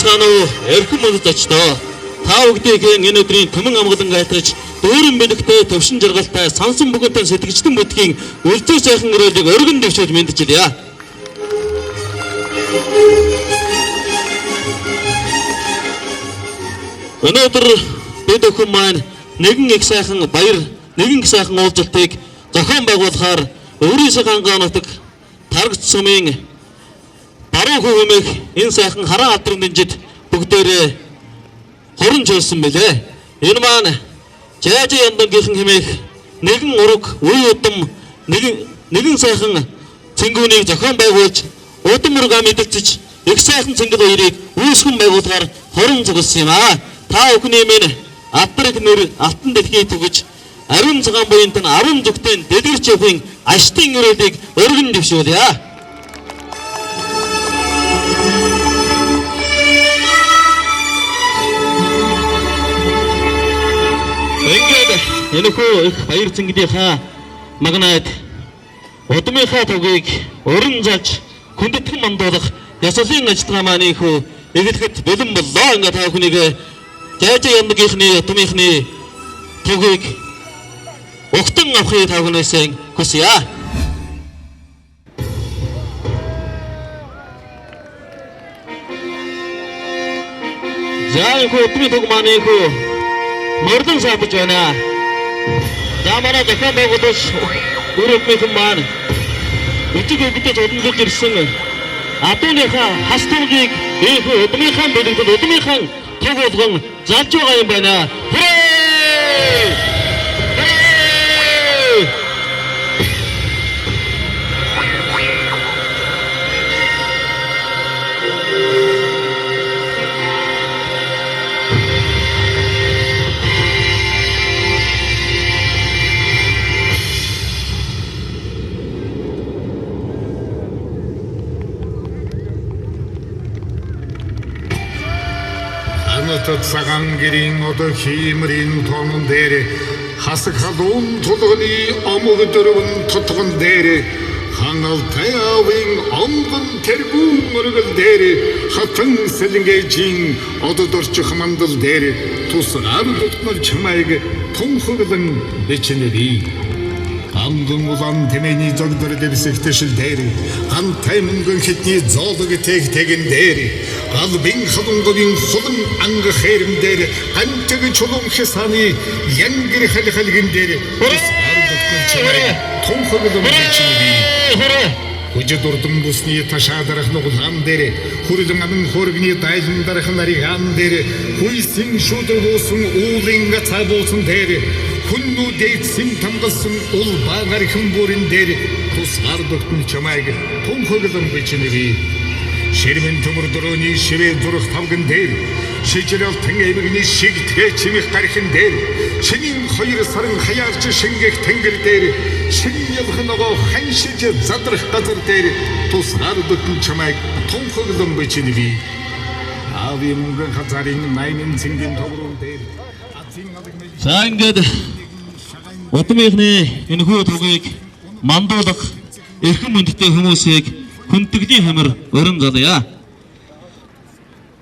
байцгаана уу? Эрхэм мөндөд очтоо. Та бүгдийг энэ өдрийн төмөн амгалан гайтгаж, дүүрэн бэлэгтэй төвшин жаргалтай сансан бүгэнтэй сэтгэгчдэн бүдгийн үлдээ сайхан өрөөлийг өргөн дэвшүүлж мэдчилье. Өнөөдөр бид өхөн маань нэгэн их сайхан баяр, нэгэн сайхан уулзалтыг зохион байгуулахаар өөрийнхөө хангаануудыг таргц сумын баруун хөвөмөг энэ сайхан хараа алдрын дэнжид бүгдээрээ хорон жуулсан билээ. Энэ маань жаажи яндангийнхан хэмээх нэгэн ураг, үе удам нэгэн сайхан цэнгүүнийг зохион байгуулж удам ургаа мэдэлцэж их сайхан цэнгэл хоёрыг үүсгэн байгуулахаар хорон зогссон юм аа. Та бүхний минь алдрыг нэр алтан дэлхий түгэж ариун цагаан буянт нь 10 зүгтэн дэлгэрч явахын аштын өрөөлийг өргөн дэвшүүлье. Энэхүү их баяр цэнгэлийнхаа магнайд удмынхаа тугийг өрн залж хүндэтгэн мандуулах ясалын ажиллагаа маань ихүү эгэлэхэд бэлэн боллоо. Ингээ та бүхнийг жаажи яндагийнхны удмынхны тугийг угтан авахыг та бүхнээс хүсье. За ихүү удмын туг маань ихүү мөрдөн саатаж байна. За манай зохион байгуулагч өрөөдмийнхэн маань үжиг өгдөж уламжуулж ирсэн адууныхаа хас тургийг ийхүү удмынхаа бэлэгдэл удмынхаа туг болгон залж байгаа юм байна. Цагаан гэрийн одоо хиймрийн томон дээр хасаг халуун тулганы омог дөрвөн тутган дээр ханалтай авын омгон тэргүүн мөргөл дээр хатан сэлэнгэжин одоо дорчих мандал дээр тусгаар дутмал чамайг тунхаглан бичнэри амган улаан тэмээний зогдор дэвсэгтэшил дээр гантай мөнгөн хитний зоолог тэгтэгэн дээр албин халунговын хулан анга хэрэм дээр антэг чулуун хэсаны янгэр халхалгэн дээр тунхаглан бичнэри Хүчит урдам бусны ташаадарах нугулхан дээр хүрлэн аман хөргний дайлан дарах нариган дээр хүйсин шүдэр буусан уулын гацаа буусан дээр хүннүү дээдсэн тамгалсан ул баагаар хэмбүрэн дээр тусгаар догтон чамайг тунхаглан бичнэри ширмэн төмөр дөрөөний шивээ зурх тавган дээр шижрэл тэнгэмэгний шиг тэгээ чимэх гархин дээр шинийн 2 сарын хаяарч шингэх тэнгэр дээр шин ялхан нөгөө ханшиж задрах газар дээр тусгаар догтон чамайг тунхаглан бичнэри ави мөнгөн хазарын 8 цэнгийн товрон дээр за ингээд удмынхны энэхүү тугийг мандуулах эрхэм хүндтэй хүмүүсийг хүндтгэлийн хамар өрн залъя.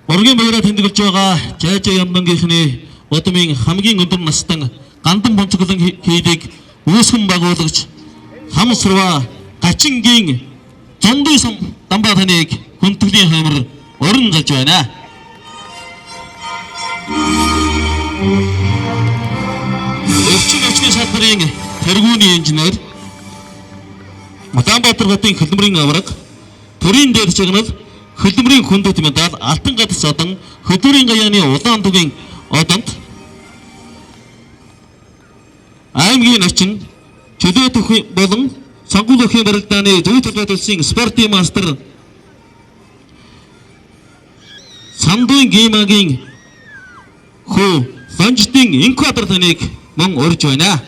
Ургийн баяраар тэмдэглэж байгаа жаажи яндангийнхны удмын хамгийн өндөр настан гандан бонцоглон хийдэг үүсгэн байгуулагч хам сурва гачингийн зондын сум дамбаа таныг хүндтгэлийн хамар өрн залж байна. Өвчин салбарын тэргүүний инженер Улаанбаатар хотын хөдөлмөрийн авраг төрийн дээр чагнал хөдөлмөрийн хүндэт медаль алтан гадас одан хөдөлмөрийн гаяаны улаан тугийн одонд аймгийн начин чөлөө төхий болон сонгуул өхийн барилдааны зөв төлөвлөсөн спортын мастер Сандын геймагийн хөө Лонжтын инкватор таныг мөн урьж байна.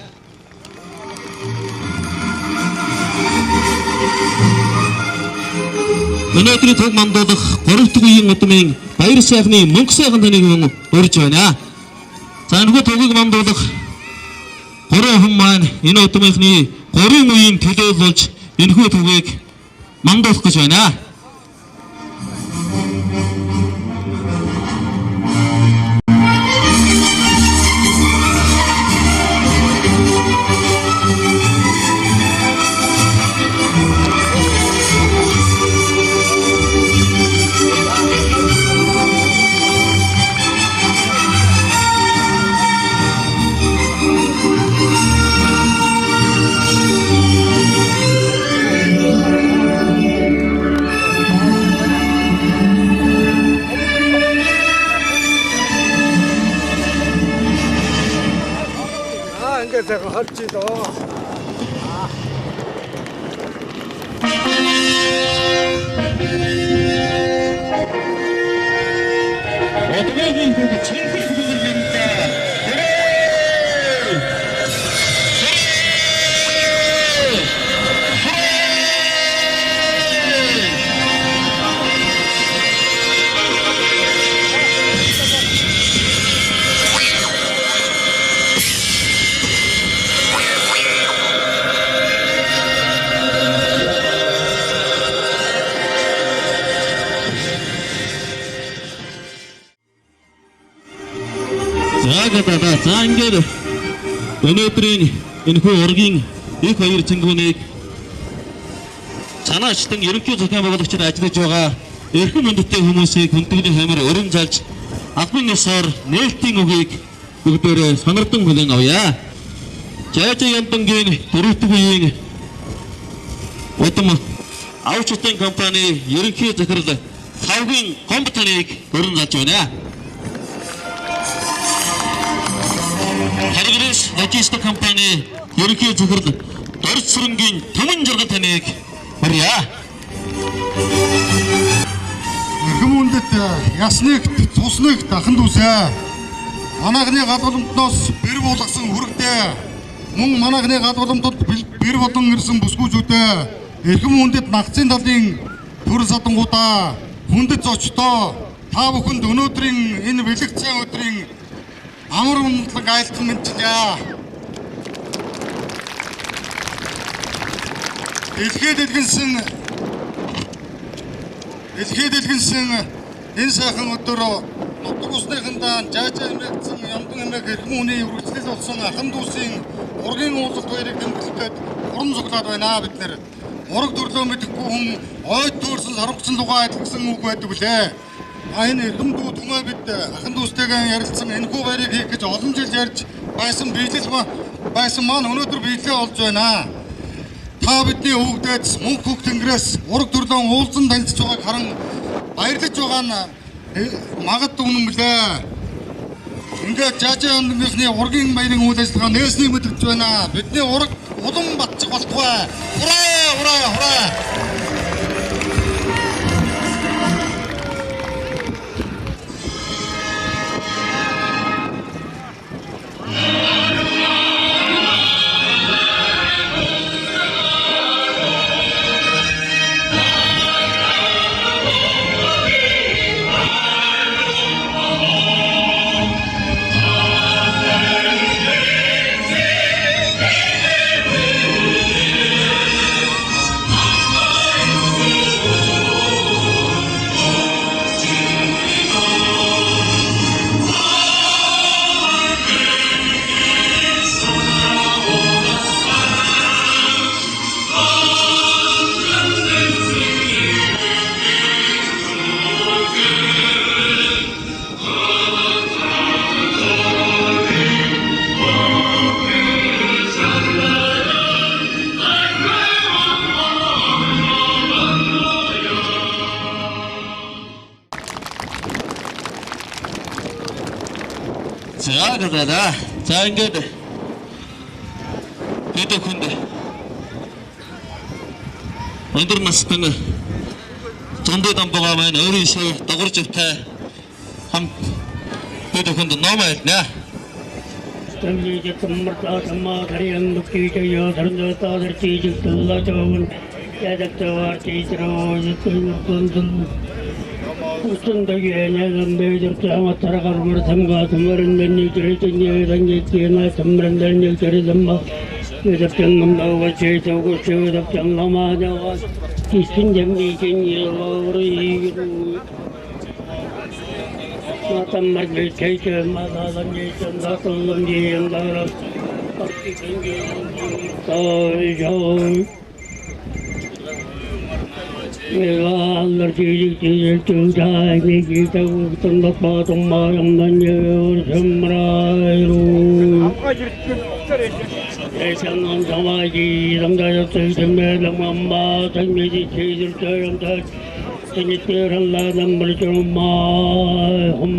Өнөөдрийн туг мандуулах 3 дахь үеийн удмын баяр сайхны мөнгө сайхан таныг мөн урьж байна. За энэ тугийг мандуулах 3 хүн маань энэ удмынхны 3 үеийн төлөөлөлж энэхүү тугийг мандуулах гэж байна. ингээд харж идөө. 어떻게든 그 천국 구경입니다. За ингээд өнөөдрийн энэхүү ургийн их хоёр цэнгүүнийг цаанаачтан ерөнхий зохион байгуулагчид ажиллаж байгаа эрхэм хүндтэй хүмүүсийг хүндэтгэлийн хамир өрн залж албан ёсоор нээлтийн үгийг бүгдээрээ сонирдон хүлээн авъя. Жаажа Яндангийн дөрөвдөг үеийн удам авчтын компани ерөнхий захирал Тавгийн компанийг өрн залж байна. Харгэрээс логистик компани ерөнхий захирал Дорж Сүрэнгийн Төмөн Жаргал таныг хүрье. Эрхэм хүндэт ясныг цусныг дахин дүүсэ. Манайхны гадууламтноос бэр болгосон хүрэгдээ. Мөн манайхны гадууламтад бэр болон ирсэн бүсгүүчүүдээ эрхэм хүндэт нагцын талын төр садангуудаа хүндэт зочдоо та бүхэнд өнөөдрийн энэ бэлэгцэн өдрийн амар үнэлэг айлтан мэдчилээ. Дэлхийд дэлгэнсэн энэ сайхан өдөр нутаг усныхандаа жаажаа эмэгдсэн ямдан эмэг эрхэм хүний үргэлжлэл болсон ахын дүүсийн ургийн уулзалт хоёрыг тэмдэглэхэд уран зуглаад байна бид нэр. Ураг төрлөө мэдэхгүй хүн ойд төөрсөн сарвцсан дугаа адилгсан үг байдаг үлээ. Энэ эрхэм дүү түмээ бид ахын дүүстэйгээ ярилцсан энэхүү байрыг хийх гэж олон жил ярьж байсан байсан маань өнөөдөр биелээ болж байна. Та бидний өвгдөөд мөнх хөг тэнгэрээс ураг төрлөө уулзан танилцж байгааг харан баярлаж байгаа нь магадгүй юм лээ. Ингээд жаажаа Яндангийнхны ургийн баярын үйл ажиллагаа нээсний мэдэгдэж байна. Бидний ураг улам батчих болтугай. Хураа! За ингээд бид хүнд өндөр насны зөндөө дамбага маань өөрийн шив дагварж автай хам бид хүнд ном айлна. Тэмлэжэ томмартаа тамаа харин дукийтэё дэрнэтээр чийж туллаажвэн ядактавар чийтроо зэтэн 우선덕에 내가 매일 장화 따라가면 삼가 두마른 내 저리더니 당기기나 삼런 내 저리 담마 여답장 나와 제자고 저답장 남아냐와 이신점이 gen이로리 마탐마를 제자 마다단지 전다솔론지 연다라 박기 gen이 또저 Allah cicik tujuh kita tanda patung mayang danjur semrairu. Esangan sama ji ramdaya terjemah lamamba terjadi cicik terjadi cicik Allah dan berjumpa hum.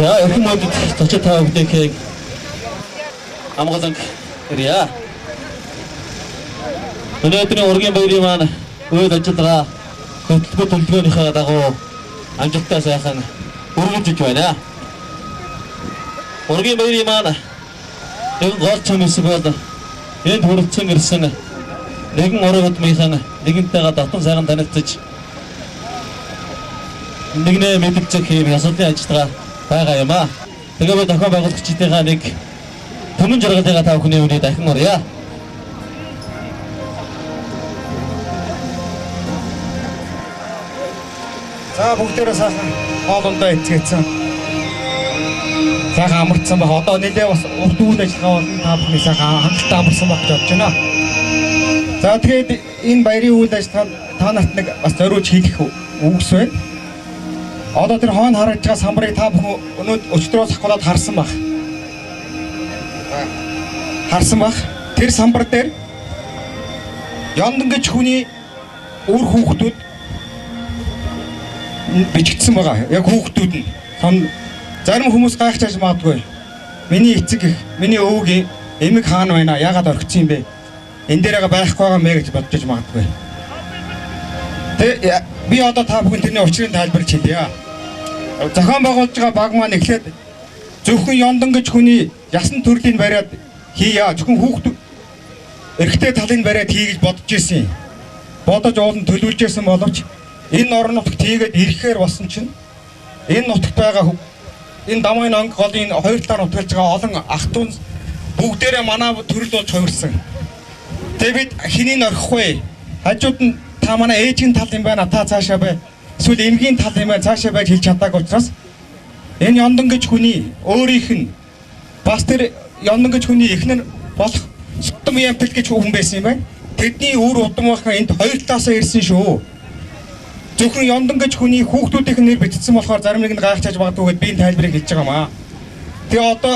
За эрхэм мөндөд зочид та бүхэнийг амгалан ирье. Өнөөдрийн ургийн баярын маань үйл ажиллагаа хөтөлбөр төлөвлөгөөнийхөө дагуу амжилттай сайхан өргөжж байна. Ургийн баярын маань нэг гол чам хэсэг бол энд хүрэлцэн ирсэн нэгэн ургадмынхан нэгэнтэйгээ дотн сайхан танилцж нэгнээ мэддэг хийх асуудлын ажиллагаа байгаа юм аа. Тэгээд зохион байгуулагчдынхаа нэг түмэн жаргалыг та бүхний өмнө дахин урья. За бүгдээрээ сайхан хоолундаа эцгээсэн. Сайхан амарчсан баг. Одоо нэлээ бас урд үйл ажиллагаа болон та бүхний сайхан хангалттай амарсан баг гэж бодож байна. За тэгээд энэ баярын үйл ажиллагаанд та нарт нэг бас зориулж хийх үгс байна. Одоо тэр хойно харагдж байгаа самбарыг та бүхэн өнөөдөр өчтөрөөс ахуулаад харсан баг. Харсан баг. Тэр самбар дээр Яндангэж хүний үр хүүхдүүд бичигдсэн байгаа. Яг хүүхдүүд нь зарим хүмүүс гайхаж магадгүй. Миний эцэг их, миний өвөгийн эмэг хаана байна? Яагаад орхисон юм бэ? Энэ дээрээ байхгүй байгаа мэ гэж бодож магадгүй. Тэ би одоо та бүхэн тэрний учрыг тайлбарлаж хэлье. Зохион байгуулж байгаа баг маань эхлээд зөвхөн Яндангэж хүний ясан төрлийн бариад хийя. Зөвхөн хүүхдүүд эрэгтэй талын бариад хий гэж бодож ирсэн. Бодож уулын төлөвлөж ирсэн боловч энэ орон нутагт хийгээд ирэхээр болсон чинь энэ нутагт байгаа энэ Дамын онг голын хоёр талаар нутгалж байгаа олон ах トゥ бүгдээрээ манай төрөл болж хувирсан. Тэгээ бид хэнийг орхих вэ? Хажууд нь та манай ээжийн тал юм байна, та цаашаа бай. Эсвэл эмгийн тал юм байна, цаашаа байж хэлж чадаагүй учраас энэ Ёндон гэж хүний өөрийнх нь бас тэр Ёндон гэж хүний эхнэр болох Сутам Ямпил гэж хүн байсан юм байна. Тэдний үр удамхан энд хоёр талаасаа ирсэн шүү. Зөвхөн Ёндон гэж хүний хүүхдүүдийнх нэр бичсэн болохоор зарим нэг нь гайхаж магадгүй гэд би энэ тайлбарыг хэлж байгаа маа. Тэгээ одоо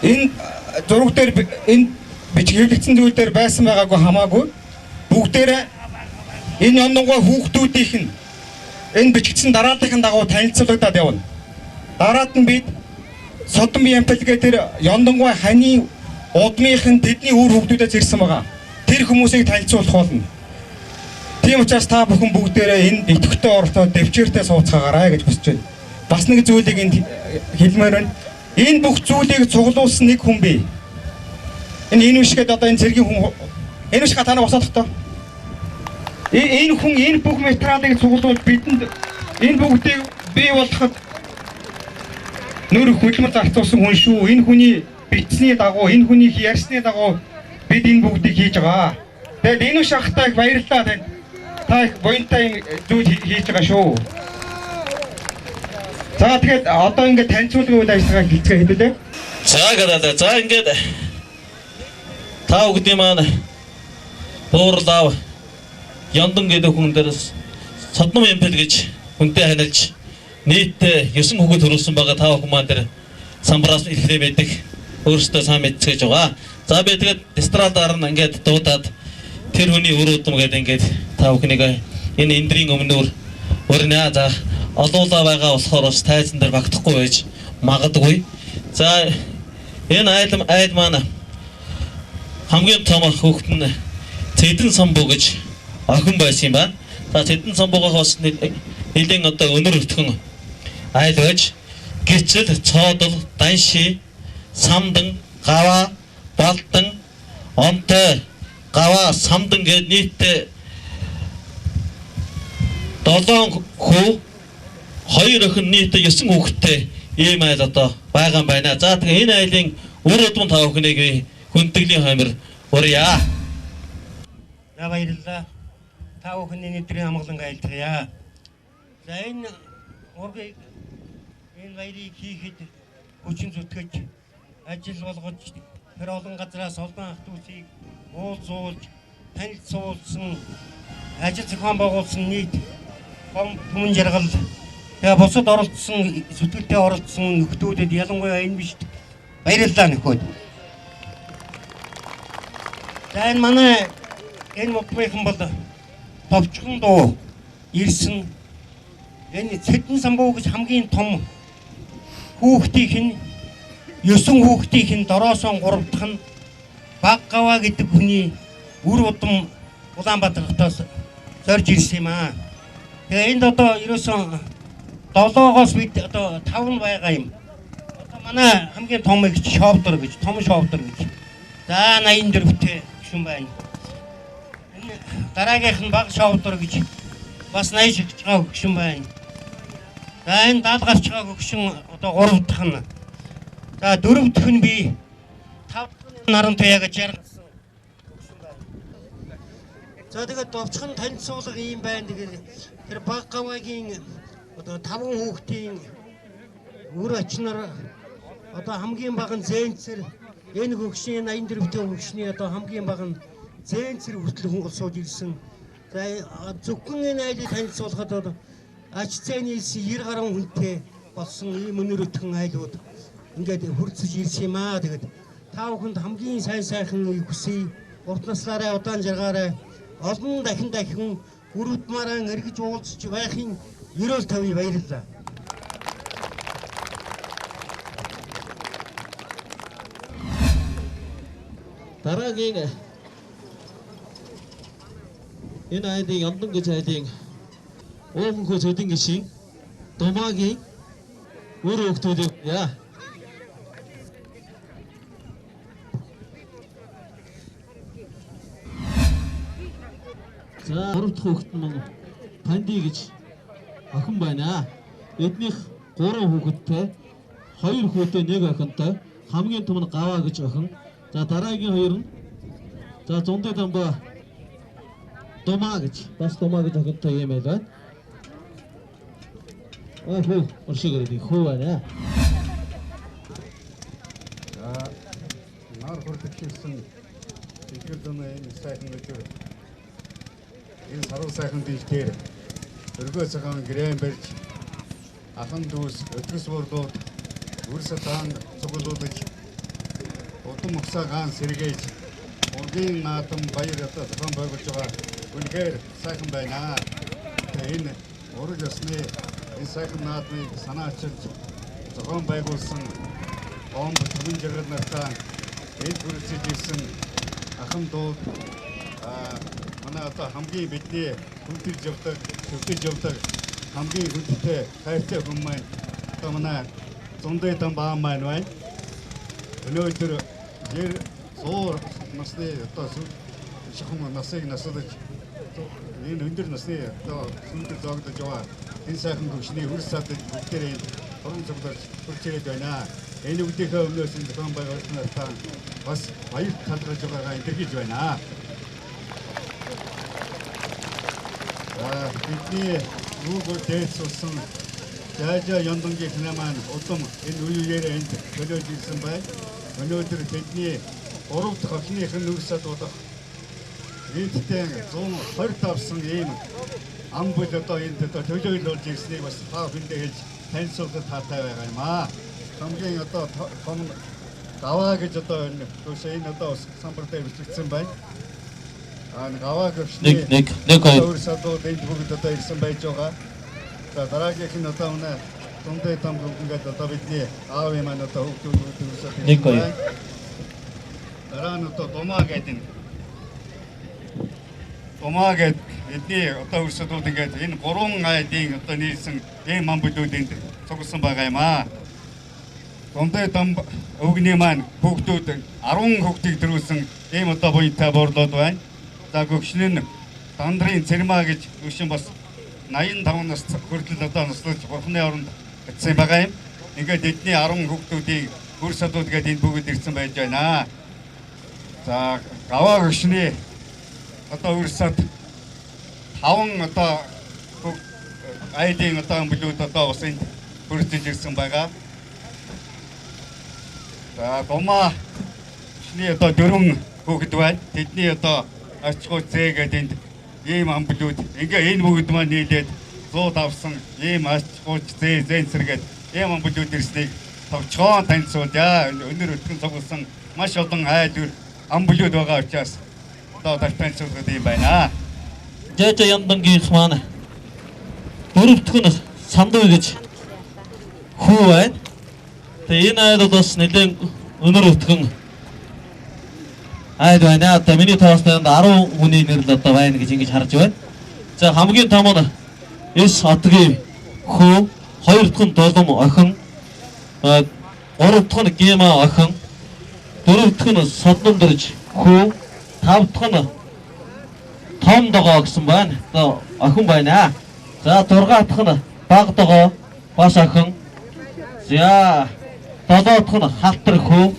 энэ зураг дээр энэ бичигдсэн зүйл дээр байсан байгаагүй хамаагүй бүгдээрээ энэ Ёндонгой хүүхдүүдийнх нь энэ бичигдсэн дарааллын дагуу танилцуулагдаад явна. Дараад нь бид Содом Ямпил гэдэг тэр Ёндонгой ханы удмынх нь тэдний үр хүүхдүүдээс ирсэн байгаа. Тэр хүмүүсийг танилцуулах болно. Тийм учраас та бүхэн бүгдээрээ энэ идэвхтэй оролцоод дэвчээртэй сууцгаагаарай гэж хүсэж байна. Бас нэг зүйлийг энд хэлмээр байна. Энэ бүх зүйлийг цуглуулсан нэг хүн бий. Энэ вишгээд одоо энэ цэргийн хүн энэ вишга танаа босоодох тоо. Энэ хүн энэ бүх материалыг цуглуулж бидэнд энэ бүгдийг бий болгоход нөр хөдөлмөр зарцуулсан хүн шүү. Энэ хүний бичсний дагуу, энэ хүний ярьсны дагуу бид энэ бүгдийг хийж байгаа. Тэгээд энэ виш ахтай баярлалаа тань. Та их буянтай зүйл хийж байгаа шүү. За тэгээд одоо ингээд танилцуулгын үйл ажиллагааг хийцгээ хэлүүлээ. За ингээд та бүгдийн маань буурлаа Ёндон гэдэг хүн дээрс Содом Ямпил гэж хүнтэй ханилж нийтдээ 9 хүүхэд төрүүлсэн байгаа та бүхэн маань дээр самбараас ирэхлээ байдаг. Өөрөөсөө сайн мэдчихэж байгаа. За би тэгээд эстрадаар нь ингээд дуудаад тэр хүний үр удам гэдэг ингээд та бүхнийг энэ эндрийн өмнөр өрнө за олуулаа байгаа болохоор бас тайзан дээр багтахгүй байж магадгүй. За энэ айл маань хамгийн том хүүхэд нь Цэдэн самбуу гэж охин байсан юм байна. За Цэдэн самбуугаас нэлийн одоо өнөр өтгөн айл байж гिचэл цоодол данши самдан гава балдан онтой гава самдан гээд нийтдээ 7 хүү 2 охин нийтдээ 9 хүүхэдтэй ийм айл одоо байгаа юм байна. За тэгээ энэ айлын үр удам та бүхнийг хүндэглийн хоймор урья. За баярлалаа. Та бүхний өдрийн амгалан айлтгая. За энэ ургийг энэ баярыг хийхэд хүчин зүтгэж ажил болгож тэр олон газраас олон ах トゥ усыг уулзуулж танилцуулсан ажил зохион байгуулсан нийт хүмүүн жаргал тэгээ бусад оролцсон зүтгэлтэй оролцсон нөхдүүдэд ялангуяа энэ биш баярлалаа нөхөд. За энэ манай энэ модмынхан бол товчхон дуу ирсэн энэ Цэдэн самбуу гэж хамгийн том хүүхдийнх нь 9 хүүхдийнх нь дороосон 3 дахь нь баг гаваа гэдэг хүний үр удам Улаанбаатар хотоос зорж ирсэн юм аа. Тэгээ энд одоо ерөөсөн 7-оос бид одоо 5 нь байгаа юм. Одоо манай хамгийн том их шовдор гэж том шовдор гэж. За 84-тэй гүшин байна. Энэ дараагийнх нь баг шовдор гэж бас 80 шигч байгаа гүшин байна. За энэ даад гарч байгаа гүшин одоо 3 дахь нь. За 4 дахь нь би 5 дахь нь нарантай яг жаргасан гүшин байна. За тэгээд довчхон танилцуулга юм байна. Тэгээд тэр баг гаваагийн одоо 5 хүүхдийн үр очноор одоо хамгийн бага нь зэнцэр энэ хөгшийн 84-тэй хөгшний одоо хамгийн бага нь зэнцэр хүртэл хүн сууж ирсэн. За зөвхөн энэ айлыг танилцуулахад бол ач зээний 90 гаруй хүнтэй болсон ийм өнөр өтгөн айлууд ингээд хурцж ирсэн юм аа. Тэгээд та бүхэнд хамгийн сайн сайхан хүсье. Урт наслаараа удаан жаргаараа олон дахин өрөвдмараа эргэж уулзч байхын ерөөл тавь баярлалаа. Дараагийн энэ айлын Ёндон гэж айлын ууханхөө Цэдэн гişийн Думаагийн үр хүүхдүүдийг яа. За 3 дахь хүүхэд нь Панди гэж охин байна. Эднийх 3 хүүхэдтэй 2 хүүтэй 1 охинтой хамгийн том нь Гаваа гэж охин. За дараагийн 2 нь за Зундай Дамба Думаа гэж бас Думаа гэж охинтой юм байл байна. Хөө оршигэр хөө байна. За нар хүртэлсэн ихэр дэмээ энэ сайхан өдөр энэ саруу сайхан дийлтээр өргөө цагаан гэрэн барьж ахан дүүс өтгөс бордууд үр сатаан цуглуулж удам угсаа гаан сэргээж ургийн наадам баяр одоо зохион байгуулж байгаа үнэхээр сайхан байна. Тэгээ энэ ураг ёсны энэ сайхан наадмыг санаачилж зохион байгуулсан омб түмэн жиргэл нартаа эд бүрэлцэж ирсэн ахан дууд манай одоо хамгийн бидний хүндэлж явдаг, төвлөж явдаг хамгийн хүндтэй хайртай хүн маань одоо манай Зундай Дамбаа маань байна. Өнөөдөр жир зуур насны одоо шахам насыг насалж энэ өндөр насны одоо сүндэр зогдож яваа энэ сайхан төвшний үр садд бүгдээрээ хорон цуглаж хурж ирээд байна. Энэ үгдийнхээ өмнөөс энэ зохион байгуулалтнаа бас баяр талархаж байгаагаа илэрхийлж байна. Бидний рүүгээр дээдсүүлсэн Жаажа Яндангийн хинаа маань удам энэ үеэрээ энд төлөж ирсэн байна. Өнөөдөр бидний 3 дахь охиных нь үр сад болох нийтдээ 120 тавсан ийм ам бүл одоо энд төлөөлж ирснийг бас та бүхэндээ хэлж танилцуулахад таатай байгаа юм аа. Хамгийн одоо том Гаваа гэж одоо энэ одоо самбар дээр бичигдсэн байна. Гаваа гөвшний нэг хоёр садууд энд бүгд одоо ирсэн байж байгаа. За дараагийнх нь одоо өнөө Зундай Дамбаа ингээд одоо бидний аавын маань одоо хөгжүүлж ирсэн. Нэг хоёр. Дараа нь одоо Думаа гэдэг эдний одоо өрсөлдүүд ингээд энэ 3 айдын одоо нийлсэн ийм мамбулууд энд цугласан байгаа юм аа. Зундай Дамбаа өвгний маань хүүхдүүд 10 хүүхдийг төрүүлсэн ийм одоо буянтай борлоод байна. За гөгшнэн Дандрын Цэрмаа гэж өшин бас 85 нас хүртэл одоо наслаж бурхны оронд очсон байгаа юм. Ингээд эдний 10 хүүхдүүдийн үр садууд гэдэг энэ бүгд ирсэн байж байна. За Гаваа гөгшний одоо үр сад 5 одоо айдын одоо бүлүүд одоо бас энд хүрэлцэж ирсэн байгаа. За Думаа гөгшний одоо 4 хүүхэд байна. Тэдний одоо арчгуу зээ гэдэг энд ийм амблууд ингээ энэ бүгд маань нийлээд 100 давсан ийм арчгуу зээ зэнсэргээд ийм амблууд ирснийг товчхон танилцуулъя. Өнөр өтгөн цугласан маш олон айдвар амблууд байгаа учраас одоо танилцуулах юм байна. Жаажа Яндангийн маань 4 дахь нь Сандуй гэж хүү байна. Тэгээ энэ айдууд бас нэлээд өнөр өтгөн айд байна. Одоо миний тоостойд 10 хүний нэр л одоо байна гэж ингэж харж байна. За хамгийн том нь Эс Отгийн хүү, 2 дахь нь Долом охин, 3 дахь нь Гема охин, 4 дахь нь Содлондорж хүү, 5 дахь нь Том Догоо гэсэн байна. Одоо охин байна. За 6 дахь нь Баг Догоо бас охин. За 7 дахь нь Халтар хүү,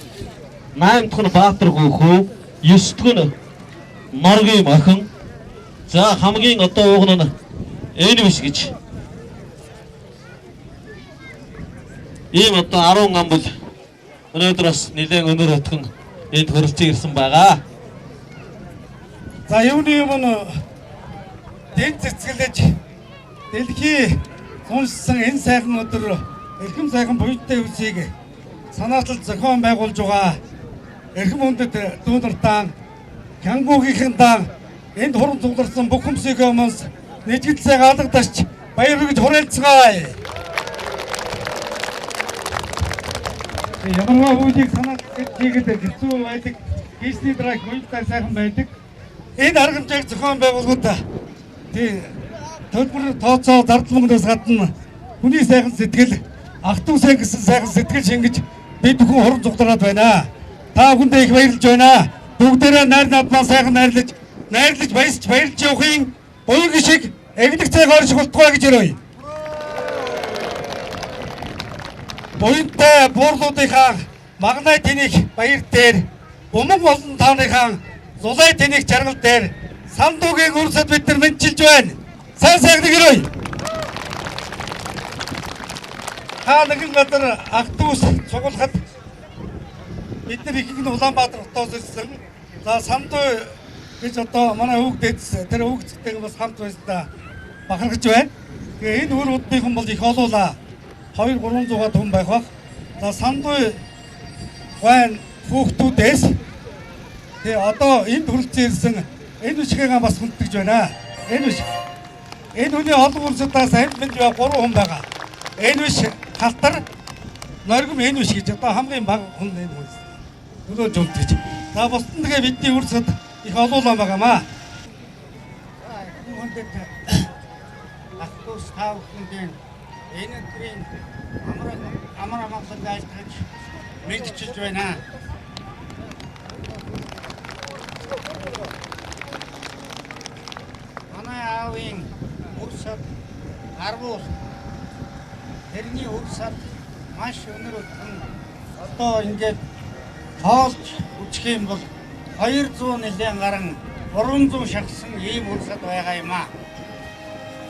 8 дахь нь Баатар хүү, 9 дахь нь Норгийн охин. За хамгийн одоо уг нь Энвис гэж. Ийм одоо 10 амбул өнөөдөр бас нэлээд өнөр өтгөн энд хөрөлцөн ирсэн байгаа. За юуны өмнө дэд цэцгэлж дэлхий уншсан энэ сайхан өдөр эрхэм сайхан буйдтай үсийг санаатал зохион байгуулж байгаа эрхэм хүндэт дүүнартаа Кянгуугийн даан энд хуран цугларсан бүх хүмүүсийн өмнөөс нэгдэл сайхан алгадагч баяр хүргэж хураалцгаая. Ямарваа бүлийг санаатал хийгээд хэцүү байдаг хийсний дараа буйдтай сайхан байдаг. Энэ аргамжийг зохион байгуулахад төлбөр тооцоо зардал мөнгнөөс гадна хүний сайхан сэтгэл ах トゥ сэн гэсэн сайхан сэтгэл шингэж бид бүхэн хуран цуглараад байна. Та бүхэндээ их баярлж байна. Бүгдээрээ найр надмаа сайхан найрлаж баярлж явахын буян шиг эвлэг цайг орж болтугай гэж өрөөе. буянтай буурлуудынхаа Магнай тэнийг баяр дээр Буман болон тооныхаа Зулай тэнийг жаргал дээр Самдуугийн үрсэд бид нар мэдчилж байна. Сайн нэгэрэй. Та нэгэн газар Агдуус цуглахад бид нар ихэнх нь Улаанбаатар хотоос ирсэн. За Самдуу гэж одоо манай хүүхдэд тэр хүүхдтэйгээ бас хамт байсдаа бахархаж байна. Тэгээ энэ үр удмынхан бол их олуулаа. 200-300 хүн байх бах. За Самдуу гайн хүүхдүүдээс тэгээ одоо энд хүрэлцэн ирсэн энэ үсгэгээ бас хүндэж байна. Энэ хүний олон улсуудаас амьд мэнд 3 хүн байгаа. Энэ үс халтар норгом энэ үс гэж одоо хамгийн бага хүн энэ хүн. Өнөө жолт гэж. За бусдын тэгээ бидний үрсэд их олуулаа байгаамаа. Хүндэт Агдуус тав хүндийн энэ төрийн амар амгалан айлтгаж мэдчилж байна. Манай аавын үрсэд арвуус тэрний үрсэд маш өнөр одоо ингээд тоолж үжих юм бол 200 нилийн гарan 300 шахсан ийм үрсэд байгаа юм аа.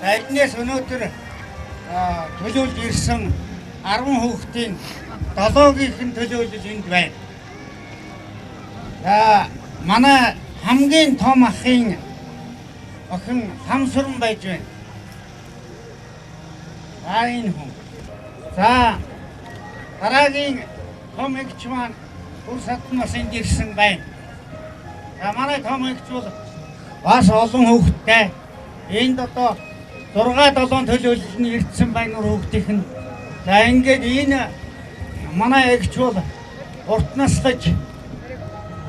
За эднээс өнөөдөр төлөөлж ирсэн 10 хүүхдийн 7-ийн төлөөлөл энд байна. За манай хамгийн том ахын охин Самсуран байж байна. Энэ хүн. За дараагийн том эгч маань үрсэднээс энд ирсэн байна. За манай том эгч бол бас олон хүүхдтэй. Энд одоо 6-7 төлөөлөл нь ирсэн байна хүүхдийнх нь. За ингээд энэ манай эгч бол урт наслаж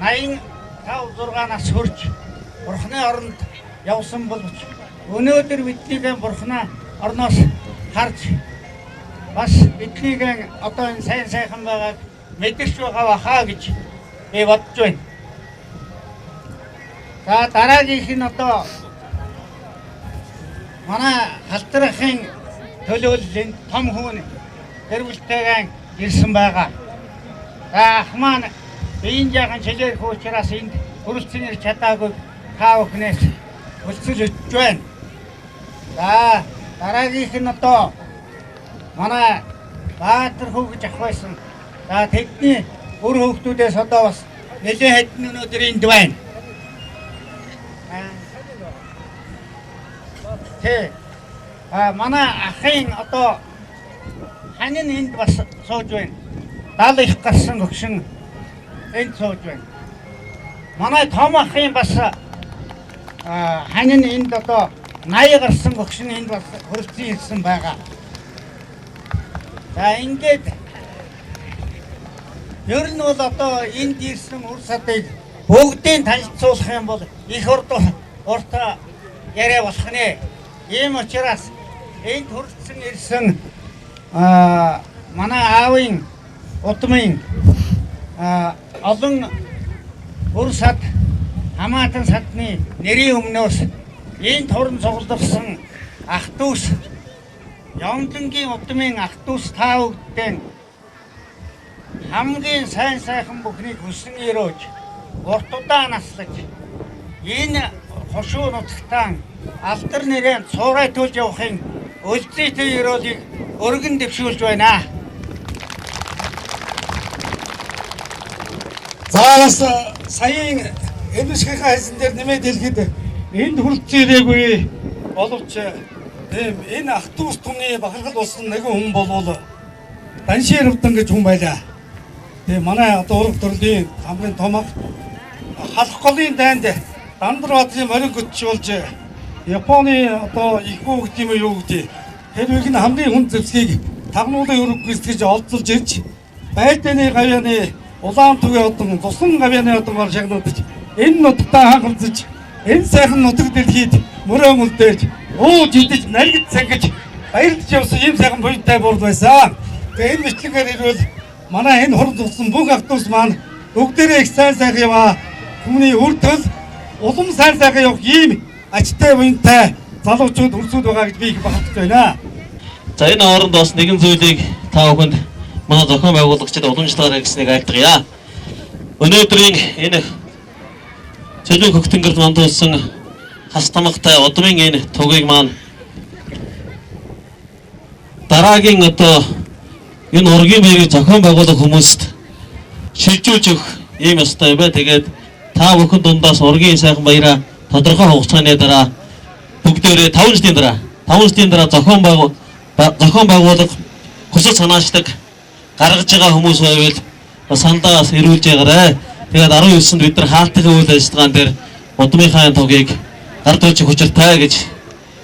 85-6 нас хүрч Бурхны оронд явсан боловч өнөөдөр биднийг Бурхны орноос харж бас биднийг одоо энэ сайн сайхан байгааг мэдэрч байгаа хаа гэж би бодож байна. За дараагийнх нь одоо манай халтрахын төлөөллийн том хүн гэрүүлтэйгэн ирсэн байгаа. За ах маань энэ жаахан чилээх учраас энд хүрэлцэн ирж чадаагүй та бүхнээс үлцэл өчж байна. За дараагийнх нь одоо манай Баатар хүү гэж ах байсан. За тэдний өр хүүхдүүдээс одоо бас нэлээд хэдэн өнөөдөр энд байна. Манай ахын одоо ханин энд бас сууж байна. 70 их гарсан өгшин энд сууж байна. Манай том ахын бас ханин энд одоо 80 гарсан өгшин энд бас хөрөлцөн ирсэн байгаа. За ингээд ер нь бол одоо энд ирсэн үрсэдийг бүгдийг танилцуулах юм бол их урт яриа болох нэ. Ийм учраас энд хүрэлцэн ирсэн манай аавын удмын олон үрсэд хамаатан садны нэрийн өмнөөс энд хорон цугларсан Агдуус Ямдангийн удмын Агдуус та бүгдээ хамгийн сайн сайхан бүхнийг хүсэн өрөөж урт удаа наслаж энэ хошуу нутагтаа алдар нэрээр цуурай төлж явахын өлзийтэй өрөөлийг өргөн дэвшүүлж байна. За бас саяын эмчхийн хайсан дээр нэмээд хэлэхэд энд хүрэлцэн ирээгүй боловч энэ Агдуус түмний бахархал болсон нэгэн хүн болвол Даншир Өвдөн гэж хүн байлаа. Тэгээ манай одоо ураг төрлийн хамгийн том халах голын дайнд Дандар баатрын морин гүтч болж Японы одоо их хүүхд юм юу гэдэг тэр их нь хамгийн хүн зэвсгийг тагнуулын өрөг гүйцэтгэж олдолж ирж Байданы гавьяаны улаан түгээ одон тусан гавьяаны одонгоор шагнуудаж энэ нутагтаа хангалзаж энэ сайхан нутаг дэлхийд мөрөн үлдээж ууж идэж наргид сангаж баярлж явсан ийм сайхан буянтай бурд байсан. Тэгээ энэ бичлэгээр ирвэл манай энэ хурд тусан бүх Агдуус маань бүгдээрээ их сайн сайхан яваа. Хүмүүний үр төл улам сайн сайхан явах ийм ачтай буянтай залуучууд үрсүүд байгаа гэж би их бахархаж байна. За энэ хооронд бас нэгэн зүйлийг та бүхэнд манай зохион байгуулагчид уламжлалаарай гэснийг айлтгая. Өнөөдрийн энэ Чөлөө хөгтөнгөрт мандуулсан хас тамгатай удмын энэ тугийг маань дараагийн одоо энэ ургийн байрыг зохион байгуулах хүмүүст шилжүүлж өгөх ийм ёстой бай. Тэгээд та бүхэн дундаас ургийн сайхан баяраа тодорхой хугацааны дараа бүгдээрээ 5 жилийн дараа зохион байгуулах хүсэл санаачдаг гаргаж байгаа хүмүүс байвал сандаас ирүүлж байгаарай. Тэгээд 19-нд бид нар хаалтын үйл ажиллагаан дээр удмынхаа тугийг гардуулж хүчиртэй гэж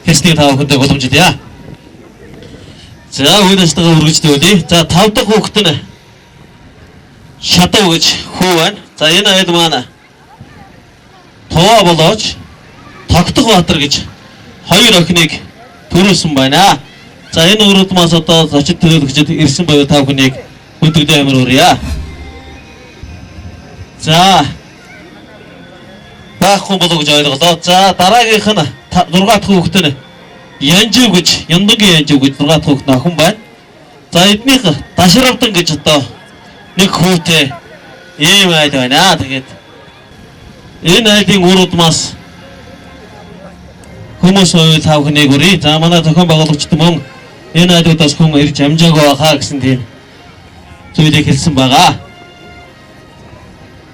хэлсний та бүхэндээ боломжлъя. За үйл ажиллагаа үргэлжлүүлье. За 5 дахь хүүхэд нь Шатав гэж хүү байна. За энэ аяд маань Тоо болооч Тогтох Баатар гэж 2 охиныг төрүүлсэн байна. За энэ өрөөдмөөс одоо зочид төлөөлөгчд ирсэн байвал та бүхнийг өдөрдөө амир өрье. За байхгүй болов гэж ойлголоо. За дараагийнх нь 6 дахь хүүхэд нь Янжив гэж Яндангийн Янжив гэж 6 дахь хүүхэд нь охин байна. За эднийх Дашравдан гэж одоо нэг хүүтэй ийм айл байна. Тэгээд энэ айлын өрөөдмөөс хүмүүс байвал та бүхнийг өрье. За манай зохион байгуулагчд мөн энэ айлуудаас хүн ирж амжаагүй байхаа гэсэн тийм зүйлийг хэлсэн байгаа.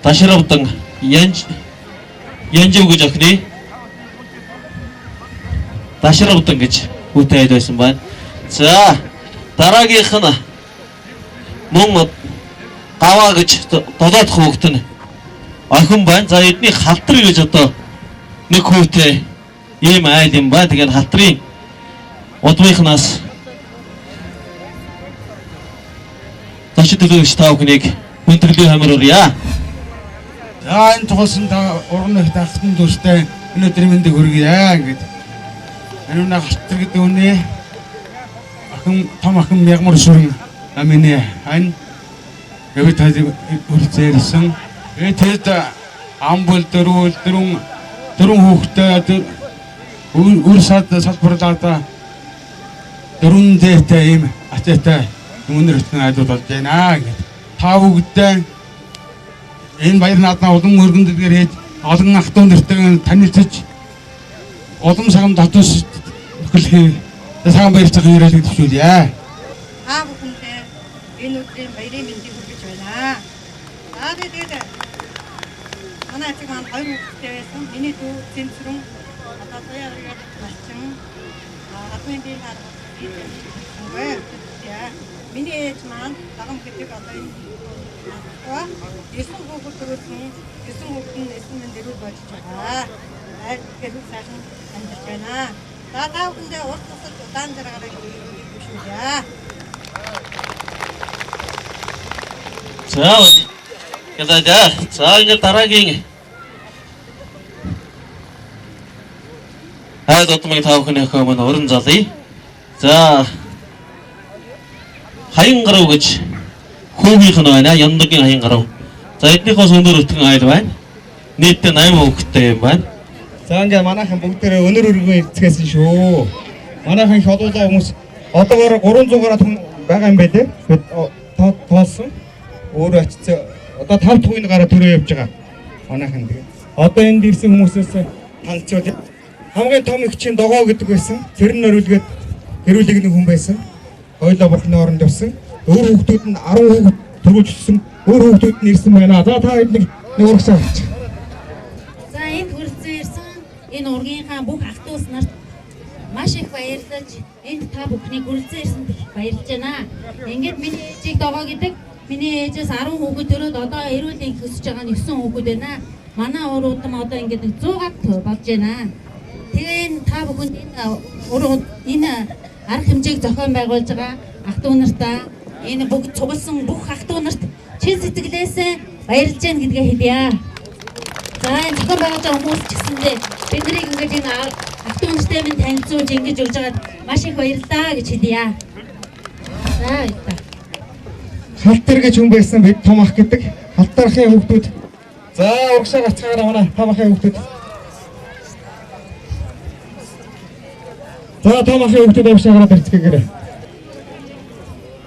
Дашравдан Янжив гэж охины Дашравдан гэж хүүтэй айл байсан байна. За дараагийнх нь мөн Гаваа гэж 7 дахь хүүхэд нь охин байна. За эдний Халтар гэж одоо нэг хүүтэй ийм айл юм байна. Тэгээд Халтрын удмынхнаас зочид төлөөлөгч та бүхнийг өндөрлөлийн хамар өрье. За энэ тулсан та урган их талтан дүрстэй өнөөдөр мэндийг хүргье ингээд. Энэ нэг Халтар гэдэг үнэ охин том охин Мягмар Сүрэн амины ань гэвь та үрцээрсэн. Тэгээд амбул дөрвөн хүүхдээ үр салбарлаа дөрвөн зээтэй ийм ачаатай өнөр өчнө айдууд болж байна гэдэг. Та бүгдээ энэ баяр наадмаа улам өргөндөдгөр хийж олон ах トゥ нэртэйг танилцж улам сагам татус нөхөлхий цагаан баяр цагаан ирэлэг төвшүүлье. Та бүхэндээ энэ өдрийн баярын мэндийг хүргэж байна. За тэгээд манай ачиг маань 2 хүүхэдтэй байсан. Миний дүү Цэнцрэн одоо туяагаад малчин атмын дээр харагдсан. Миний ээж маань лагам гэдэг одоо энэ 9 хүүхэд төрүүлсэн. 9 хүүхэд нь 9 мэн дэрүүл болж байгаа. Тэгэхээр сайхан амьдарч байна. За та бүхэндээ урт тусад удаан жаргаараа хүшүүлье. За энэ дараагийн хайд удмын та бүхний хөөмөн уран залъя. За Хаян гарав гэж хүүгийнх нь байна. Яндангийн Хаян гарав. За эднийхээс өнөр өтгөн айл байна. Нийтдээ 8 хүүхэдтэй юм байна. За ингээ манайхан бүгдээрээ өнөр өргөн ирцгээсэн шүү. Манайхан их олоолаа хүмүүс одоогоор 300 гаруй хүн байгаа юм байна те. Тоолсон. Өөрөө очицээ одоо 5 түүний гараа төрөө явж байгаа. Манайхан тэгээ. Одоо энд ирсэн хүмүүсээс танилцуулъя. Хамгийн том их чинь Догоо гэдэг байсан. Тэр нь өрүүлгээд гэрүүлэг нэг хүн байсан. Хоёлоо бурхны оронд явсан. Өөр хүүхдүүд нь 10 хүүхэд төрүүлжсэн. Өөр хүүхдүүд нь ирсэн байна. За та нэг урагшаа авч. За энд хүрсэн ирсэн энэ ургийнхаа бүх ах トゥ ус нарт маш их баярлаж энд та бүхнийг хүрсэн ирсэнд баярлж байна. Ингээд миний ээжийг Догоо гэдэг миний ээжээс 10 хүүхэд төрөөд одоо эрүүлэн хөсөж байгаа нь 9 хүүхэд байна. Манай уруудам одоо ингээд 100-аад болж байна. Тэгээ энэ та бүхэнд энэ арга хэмжээг зохион байгуулж байгаа ах トゥ нартаа энэ бүгд цугласан бүх ах トゥ нарт чин сэтгэлээс баярлж байна гэдгээ хэлье. За энэ зохион байгуулж байгаа хүмүүс ч гэсэндээ биднийг ингээд энэ ах トゥ нартай минь танилцуулж ингэж өгж байгаад маш их баярлалаа гэж хэлье. За баярлалаа. Халтар гэж хүн байсан бид том ах гэдэг. Халтархын хүүхдүүд. За урагшаа гацгаараа манай том ахын хүүхдүүд. За том ахын хүүхдүүд урагшаа гараад ирцгээгээрэй.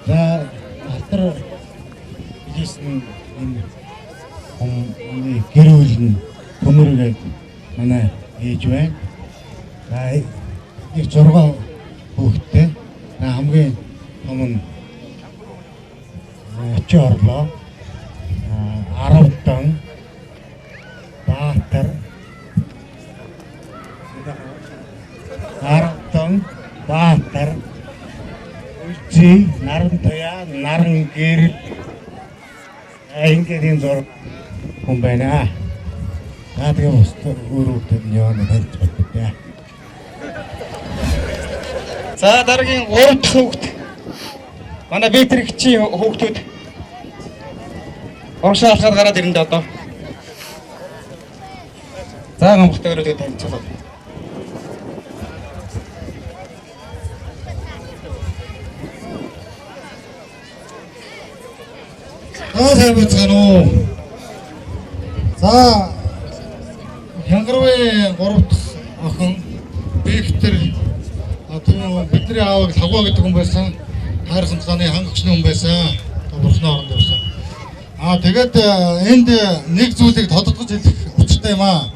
За халтар 6 хүүхэдтэй. Хамгийн том нь Очи орлоо. 10 тон Баатар 10 тон Баатар Үчи наран тоя наран гэрэл ингээд энэ зур хүн байна. Тэгээ өөрөөдөө яваад хэлж байна. За дараагийн 3 дахь хүүхэд манай Бэтрэгчийн хүүхдүүд оршаалахаар гараад ирнэ одоо. За гомхтой өрөөдөө танилцуулаа. сайн байна уу? За Хянгарвын 3 дахь охин Виктор тийм бидний аавыг Лавга гэдэг хүн байсан. Хайрхан цааны хангагчны хүн байсан. Бурхны оронд байсан. Тэгээд энд нэг зүйлийг тодорхойлж хэлэх учиртай юм аа.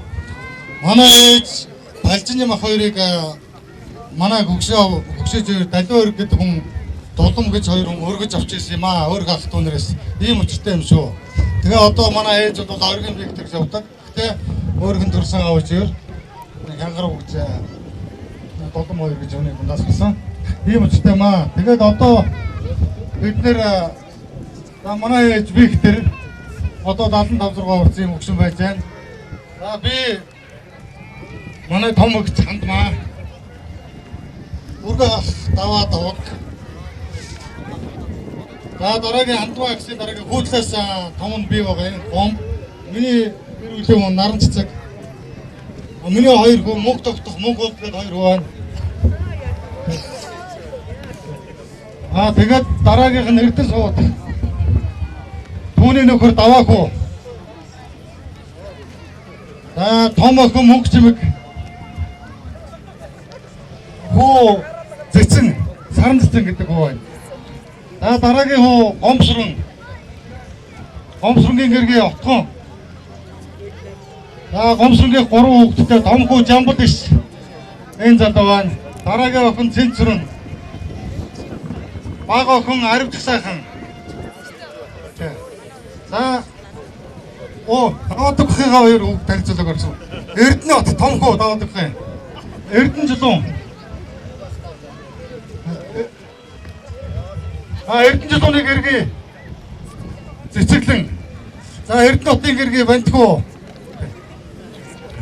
Манай ээж Балжин мах хоёрыг манай гөгшөөж Далин өрг гэдэг хүн Дулам гэж хоёр хүн өргөж авч ирсэн юм аа. Өрг ах түүнээс ийм учиртай юм шүү. Тэгээ одоо манай ээж бол оргин Виктор гэж явдаг. Гэтэ өргөн төрсэн аав чир Хянгарв гэж Дулам хоёр гэж өний дундаас гисэн. Ийм учиртай юм аа. Тэгээд одоо бид нэр манай ээж Виктор одоо 75 хүрсэн юм өгсөн байж байна. За би манай том өгч хандмаа. Үргэ даваад авах. За дараагийн хандмаа гэсэн дараагийн хуудлаас том нь би байгаа юм. Гом. Миний гэр бүлийн наран цэцэг. Миний хоёр хүн мөнгө тогтох мөнгө болдог хоёр хүн байна. Тэгээд дараагийнх нь Эрдэнэ сууд. Түүний нөхөр даваах. За том охин мөнгө чимэг. Хөө зэцэн саран зэцэн гэдэг хөө байна. За дараагийн хөө гомсрон. Гомсронгийн гэргийн отхон. За гомсронгийн 3 хүүхэдтэй том хөө жамбал иш. Энэ залуу байна. Дараагийн охин Цэнцрэн. Бага охин Аривч сайхан. За даваадагхийн хоёр үг танилцуулга орсон. Эрдэнэ хот том хөө даваадагхийн. Эрдэнэ жилүүн. Эрдэнэ жилүүний гэрги цэцэглэн. За Эрдэнэ хотын гэрги бандхуу.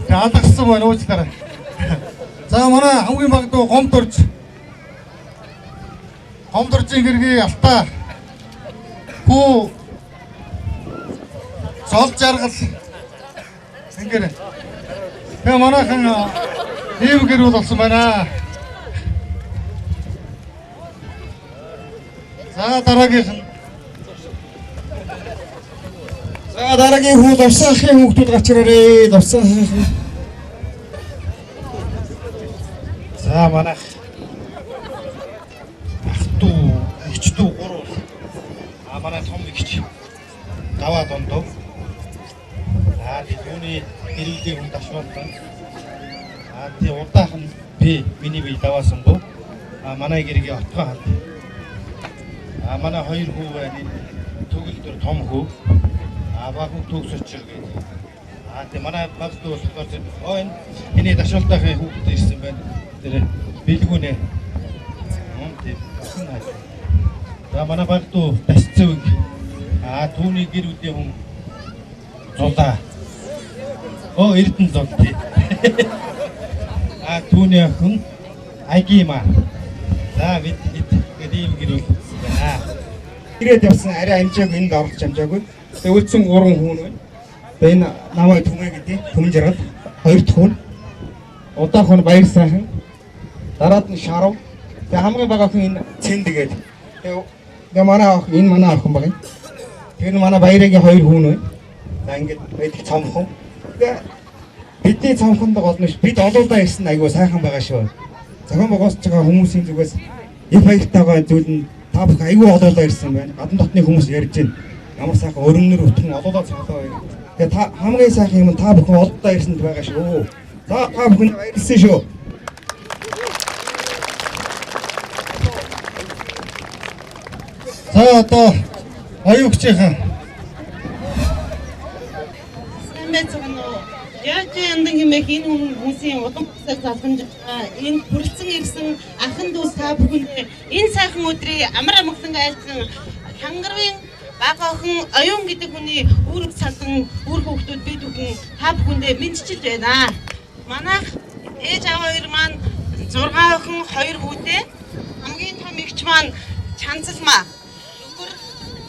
Алгасан байна уучлаарай. За манай хамгийн багадуу Гомдорж. Гомдоржийн гэрги Алтаа. Хүү Цол жаргал. Ингэрэ. Тэгээ манайхан ийм гэр бүл болсон байна. За дараагийнх нь. За дараагийн хүү давсаахын хүүхдүүд гарч ирээрээ. Давсаахын. За манайх ахтуу, ичдүү 3. Манай том ихч. Даваа дондоо. Түүний гэрүүлийн хүн ташуулсан. Тэгээ удаахан би миний бие даваасан бо. Манай гэргийн отгоо ханд. Манай хоёр хүү байна. Төгөлдөр том хүү. Баг хүү төгсөж иргээд. Тэгээ манай багтуу болохоор энэ ташуултахын хүүхдээ ирсэн байна. Тэр бэлгүүнэ. Тийм. За манай багтуу тасцэв. Түүний гэрүүлийн хүн зулаа. Эрдэнэ зул тий. Түүний охин Агима. За бид ийм гэрүүл байна. Ирээд явсан арай амжааг энд оруулж амжаагүй. Тэгээ үлдсэн 3 хүн байна. Тэгээ энэ намайг түмээ гэдэг түмэн жаргал 2 дахь хүн. Удаах нь баяр сайхан. Дараад нь Шарав. Тэгээ хамгийн бага охин энэ Цэндэгээд. Тэгээ манай охин энэ манай охин баг. Тэр манай баярын 2 хүн байна. За ингээд байдаг цомхон. Тэгээ бидний цомхонд гол нь бид олоодаа ирсэн айгуу сайхан байгаа шүү. Зохион байгуулж байгаа хүмүүсийн зүгээс их баяртайгаа зүйл нь та бүхэн айгуу олоодаа ирсэн байна. Гадна дотны хүмүүс ярьж байна. Ямар сайхан өргөнөр өтгөн олоодаа цоглоо байна. Тэгээ та хамгийн сайхан юм та бүхэн олоодаа ирсэнд байгаа шүү. За та бүхэн баярлсан шүү. За одоо оюун хүчийнхэн яаж яндан хэмээх энэ хүмүүсийн улам бүсээр залхамж энэ хүрэлцэн ирсэн ахын дүүс та бүхэнд энэ сайхан өдрийн амар амгалан айлтсан хянгарвын бага охин оюун гэдэг хүний үүрэг салдан үр хүүхдүүд бид бүхэн та бүхэндээ мэдчилж байна. Манайх ээж аваа хоёр маань 6 охин 2 хүүтэй хамгийн том эгч маань Чанцалмаа нөхөр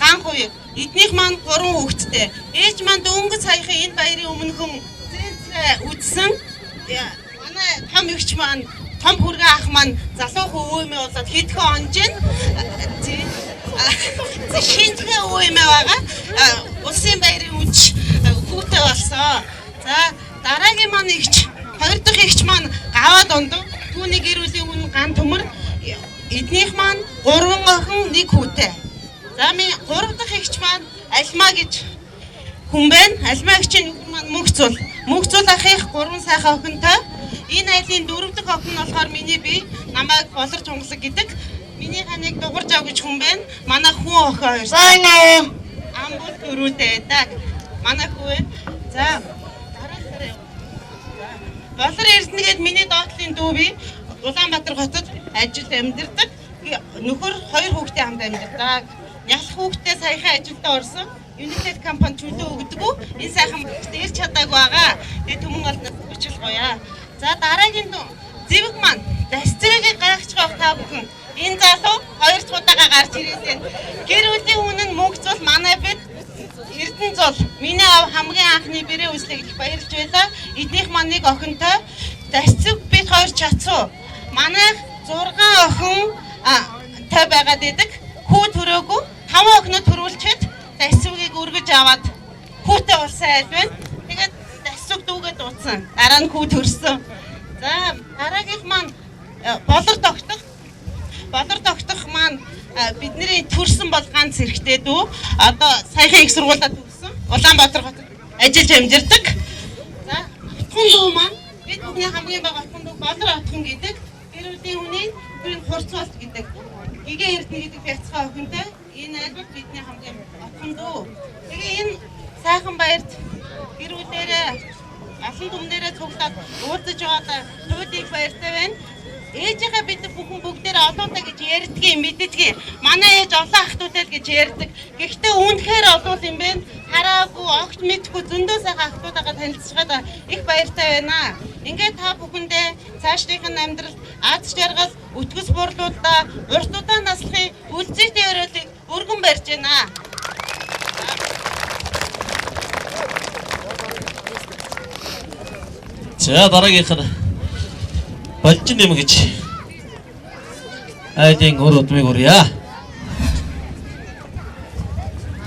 ган хоёр эднийх маань 3 хүүхэдтэй. Ээж маань дөнгөж саяхан энэ баярын өмнөхөн үзсэн. Манай том эгч маань том хүргээ ах маань залуу хөвөөмөө болоод хэдхэн онжин шинжлэх үеэмээ байгаа. Улсын баярын үуч хүүтэй болсон. За дараагийн маань эгч хоёр дахь эгч маань гаваад ондоо түүний гэр бүлийн хүн ган төмөр эднийх маань 3 охин 1 хүүтэй. За минь 3 дахь эгч маань Альмаа гэж хүн байна. Альмаа эгчийн нөхөр маань мөнх зул ахих 3 сайхан охинтой. Энэ айлын 4 дахь охин нь болохоор миний бие намайг болор чонглог гэдэг. Миний ханыг дуурж ав гэж хүн байна. Манай хүн охин хоёр. Сайн амбул төрүүлээ даг. Манай хүн. За дараа болор эрдэнэгээд миний доотлын дүү би Улаанбаатар хотод ажилд амьдардаг. Нөхөр 2 хүүхэдтэй хамт амьдардаг. Ялах хүүхэдтэй саяхан ажилдаа орсон. United компани чөлөө өгдөг. Энэ сайхан бүгдээ ирч чадаагүй байгаа. Тэгээ түмэн олноос хүчил гоёа. За дараагийн зэвэг маань дасцэгийг гайхаж байгаа та бүхэн. Энэ залуу 2 цуудаага гарч ирээсэн. Гэр бүлийн хүн нь мөнгө зул манай бид Эрдэнэ зул. Миний аав хамгийн анхны бэрээ үслэг их баярлж байлаа. Эднийх маань 1 охинтой. Дасцэг бид 2 чацуу. Манайх 6 охин тай байгаад идэг. Хүү төрөөгүй 5 охиноо төрүүлчихэд дасцэгийг өргөж аваад хүүтэй болсон айл байна. Тэгээд дасцэг дүүгээ дуудсан. Дараа нь хүү төрсөн. За дараагийнх маань болор тогтох маань бидний төрсөн бол ганц хэрэгтэй дүү. Одоо саяхан их сургуулиуд төгссөн. Улаанбаатар хотод ажиллаж амьдардаг. За отхон дүү маань бид бүхний хамгийн бага отхон дүү болор отхон гэдэг. Гэр бүлийн хүний бүрийн хурцуулт гэдэг. Гэгээ эрдэнэ гэдэг бяцхан охинтой. Энэ альбом бидний хамгийн отхон дүү. Тэгээ энэ сайхан баярт гэр бүлээрээ олон түмнэрээ цуглаад уулзаж байгаадаа тууд их баяртай байна. Ээжийнхээ бид бүхэн бүгдээрээ олоодаа гэж ярьдгийг мэддгийг. Манай ээж олон ахтуудтай л гэж ярьдаг. Гэхдээ үүнхээр олон юм бэ. Хараагүй, огт мэдгүй зөндөө сайхан ахтуудаагаа танилцчихад их баяртай байна. Ингээд та бүхэндээ цаашдын амьдралд аз жаргал, өтгөс бурлуудаа, урт удаан наслахын үлцэгтэй өрөөлийг өргөн барьж байна. За дараагийнх нь Балжин нэм гэж айлын өр удмыг өрье.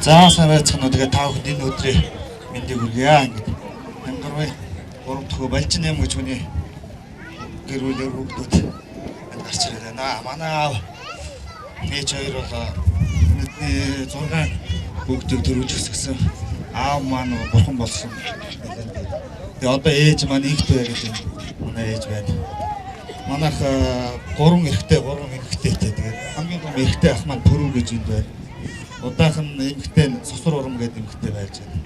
за санаацхан тэгээ та бүхэнд энэ өдрийн мэндийг хүргье. Ингээд хянгарвын 3 дахь Балжин нэм гэж хүний гэр бүлийн хүүхдүүд гарч ирээд байна. Манай аав ээж хоёр бол бидний 6 хүүхдийг төрүүлж өсгсөн. Аав маань бурхан болсон. Тэгээ одоо ээж маань ихтэй гэдэг манай ээж байна. Манайх 3 эрэгтэй 3 эмэгтэйтэй. Тэгээд хамгийн том эрэгтэй ах маань Төрөв гэж энд байна. Удаахан эмэгтэй Сосор урам гэдэг эмэгтэй байж байна.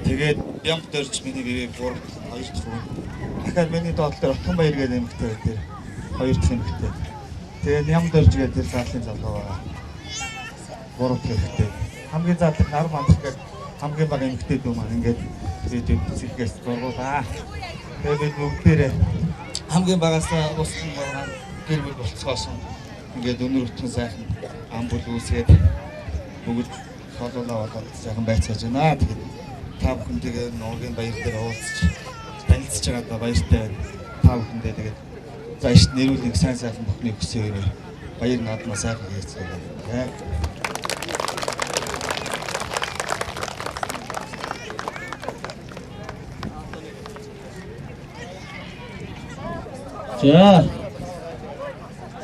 Тэгээд Бямб дөрж миний бие 3 2 дахь хүн. Дахиад миний доотлоор Отгонбаяр гэдэг эмэгтэй байдаг. 2 дахь эмэгтэй. Тэгээд Бямб дөрж гэдэг тэр заалын залуу байгаа. 3 дахь эмэгтэй. Хамгийн заалын нар мандах гэдэг хамгийн бага эмэгтэй дүү маань ингээд бид зэхгээс зургуулаа. Тэгээд бид бүгдээрээ хамгийн багасаа уссан байгаа гэр бүл болцоос ингээд өнөр өтгөн сайхан амбул үүсгээд бүгд хоолоолаа болоод сайхан байцааж байна. Тэгээд та бүхэндээ нургийн баяр дээр уулзч танилцж байгаад баяртай байна. Та бүхэндээ тэгээд зааш нэрүүлэх сайн сайхан бүхний хүсээ өрөө баяр наадмаа сайхан хийцгээе. За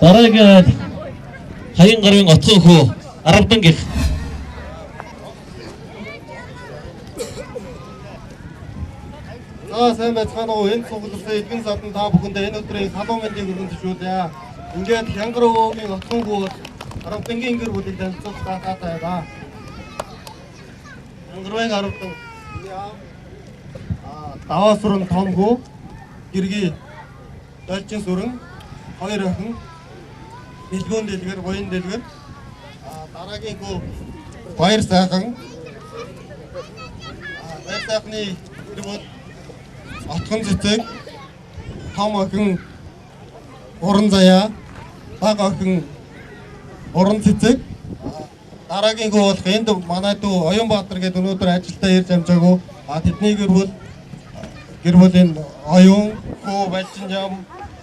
дараагийн хаян гарын отцон хүү Аравдан гэх. За сайн байцгаана уу. Энэ цугласан эдгэн садан та бүхэндээ энэ өдрийн халуун мэндийг өргөн зөвшөөрье. Ингээд Хянгар өвгийн отхон хүү Аравтангийн гэр бүлийг танилцуулах таатай байна. Ангарын аравтан даваа сүрэн томгоо гэргий далчин сүрэн хоёр охин дэлгүүн дэлгэр буян дэлгэр дараагийн гоо баяр сайхан баяр сайхны гэр бүл отхон цэцэг том охин уран заяа баг охин уран цэцэг дараагийн гоо болох энд манай дүү Оюнбаатар гэдэг өнөөдөр ажилдаа ирж амжаагүй тэдний гэр бүлийн оюун хөө балчин жам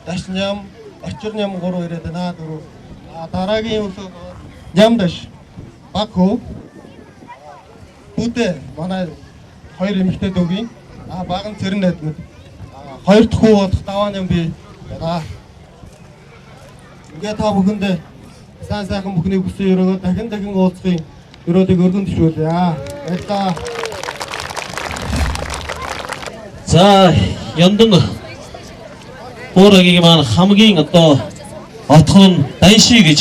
дашин жам очир ням гурав ирээд байна дөрөв дараагийн өсөө нямдаш баг хөө бүдэ манай хоёр эмэгтэй дүүгийн баг нь цэрэн найдмад хоёр дахь хүү болох даваа ням би байна. Ингээ та бүхэндээ сайн сайхан бүхний хүссэн өрөөгөө дахин уулзахын өрөөдийг өргөн төшөөлье. Баярлалаа. За яндан Буурагийн маань хамгийн одоо отхон Данши гэж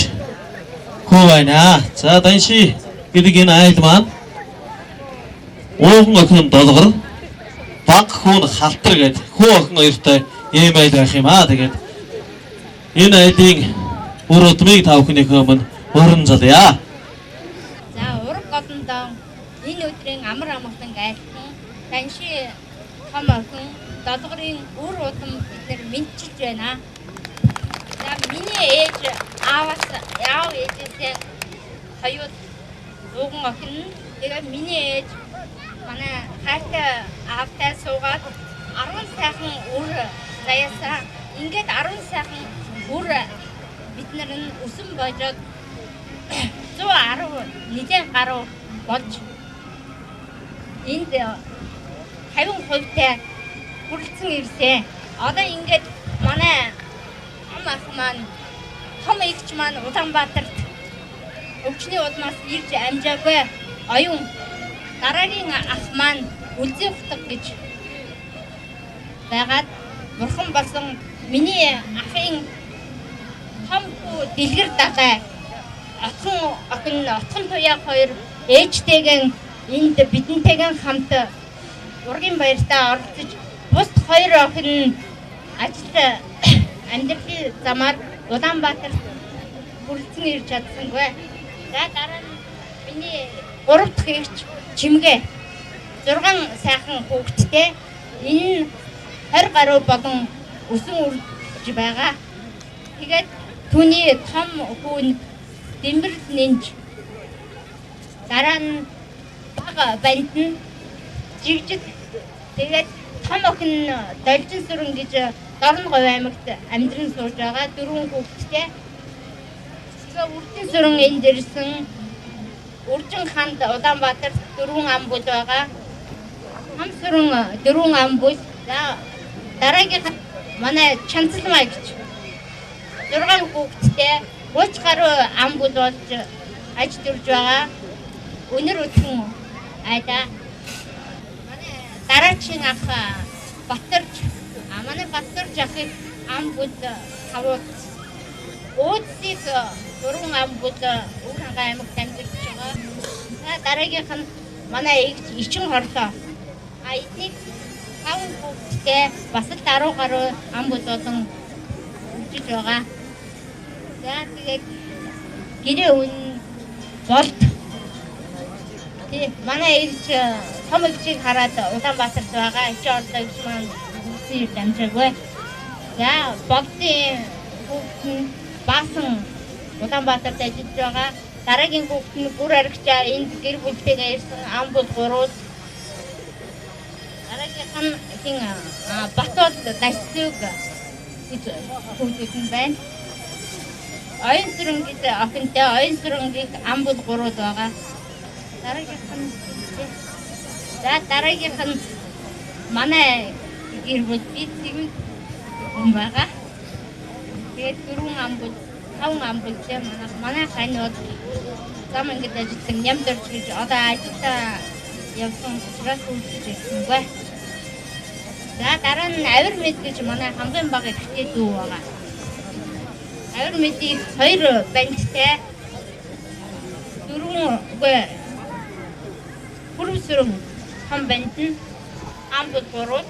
хөө байна. За Данши гэдэг энэ айл маань ууган охин долгор баг хүн халтар гэдэг хөө охин хоёртой ийм айл байх юм аа. Тэгээд энэ айлын үр удмыг та бүхнийхөө өмнө уран залъя. За ураг годондоо энэ өдрийн амар амгалан айлтан Данши том охин долгорын үр удам бид мэдчилж байна. За миний ээж ааваас яав ээжтэй хоёуд ууган охин тэгээ миний ээж манай хайртай аавтай суугаад 10 сайхан үр заяасаа ингээд 10 сайхан үр бид нар нь өсөн божоод 110 нэгэн гаруй болж энд 50% тай хүрэлцэн ирсэн. Одоо ингээд манай том ах маань том эгч маань Улаанбаатарт өвчний улмаас ирж амжаагүй оюун дараагийн ах маань үлзий утга гэж байгаад бурхан болсон миний ахын том хүү дэлгэр дагай отхон туяа хоёр ээжтэйгэн энд бидэнтэйгэн хамт ургийн баяртаа оролцож бус хоёр охин ажилд амьдралын замаар Улаанбаатар хүрэлцэн ирж чадсангүй. За дараа нь миний 3 дахь эгч Чимгээ 6 сайхан хүүхэдтэй энэ 20 гаруй болон өсөн үрж байгаа. Тэгээд түүний том хүү Дэмбэр нэнж дараа нь бага банд нь жигжид тэгээд том охин Должин сүрэн гэж Дорноговь аймагт амьдран сууж байгаа 4 хүүхэдтэй. Тэгээ үрдэн сүрэн энд ирсэн Үржин ханд Улаанбаатар 4 ам бүл байгаа. Хам сүрэн 4 ам бүл. За дараагийн манай Чанцалмай гэж 6 хүүхэдтэй 30 гаруй ам бүл болж ажиллаж байгаа. Өнөр өтгөн айда манай дараагийн ах Батарч манай Батарч ахыг ам бүл хавууд өөдсийг 4 ам бүл Уурхай аймагт амьдарч байгаа. За дараагийнх нь манай эгч Ичин хорлоо. Эднийг 5 хүүхэдтэй бас л 10 гаруй ам бүл болон үлжиж байгаа. За тэгээд гэрээ үн болт. Манай эгч том эгчийг хараад Улаанбаатарт байгаа. Ичи ордоо гэж маань үсээр дамжаагүй. За болтын хүүхэн баасан Улаанбаатарт ажиллаж байгаа. Дараагийн хүүхэд нь бүр аригчаа энд гэр бүлтэйгээ ирсэн ам бүл 3. Дараагийнх нь хин Батбол Дашцэг гэж хүүхэд нь байна. Оюн сүрэн гэж охинтой оюн сүрэнгийн ам бүл 3 байгаа. Дараагийнх нь манай гэр бүл бид юм байгаа. Тэгээд 4 ам бүл 5 ам бүлтэй манай ханууд зам ингээд ажилласан нямдэрч гэж одоо ажилдаа явсан учраас үлдэж ирсэнгүй. За дараа нь авир мэд гэж манай хамгийн бага ихтэй дүү байгаа. Авир мэдийг 2 бандтай үгээ хүрвсрэн том бэнтэн амбут борууд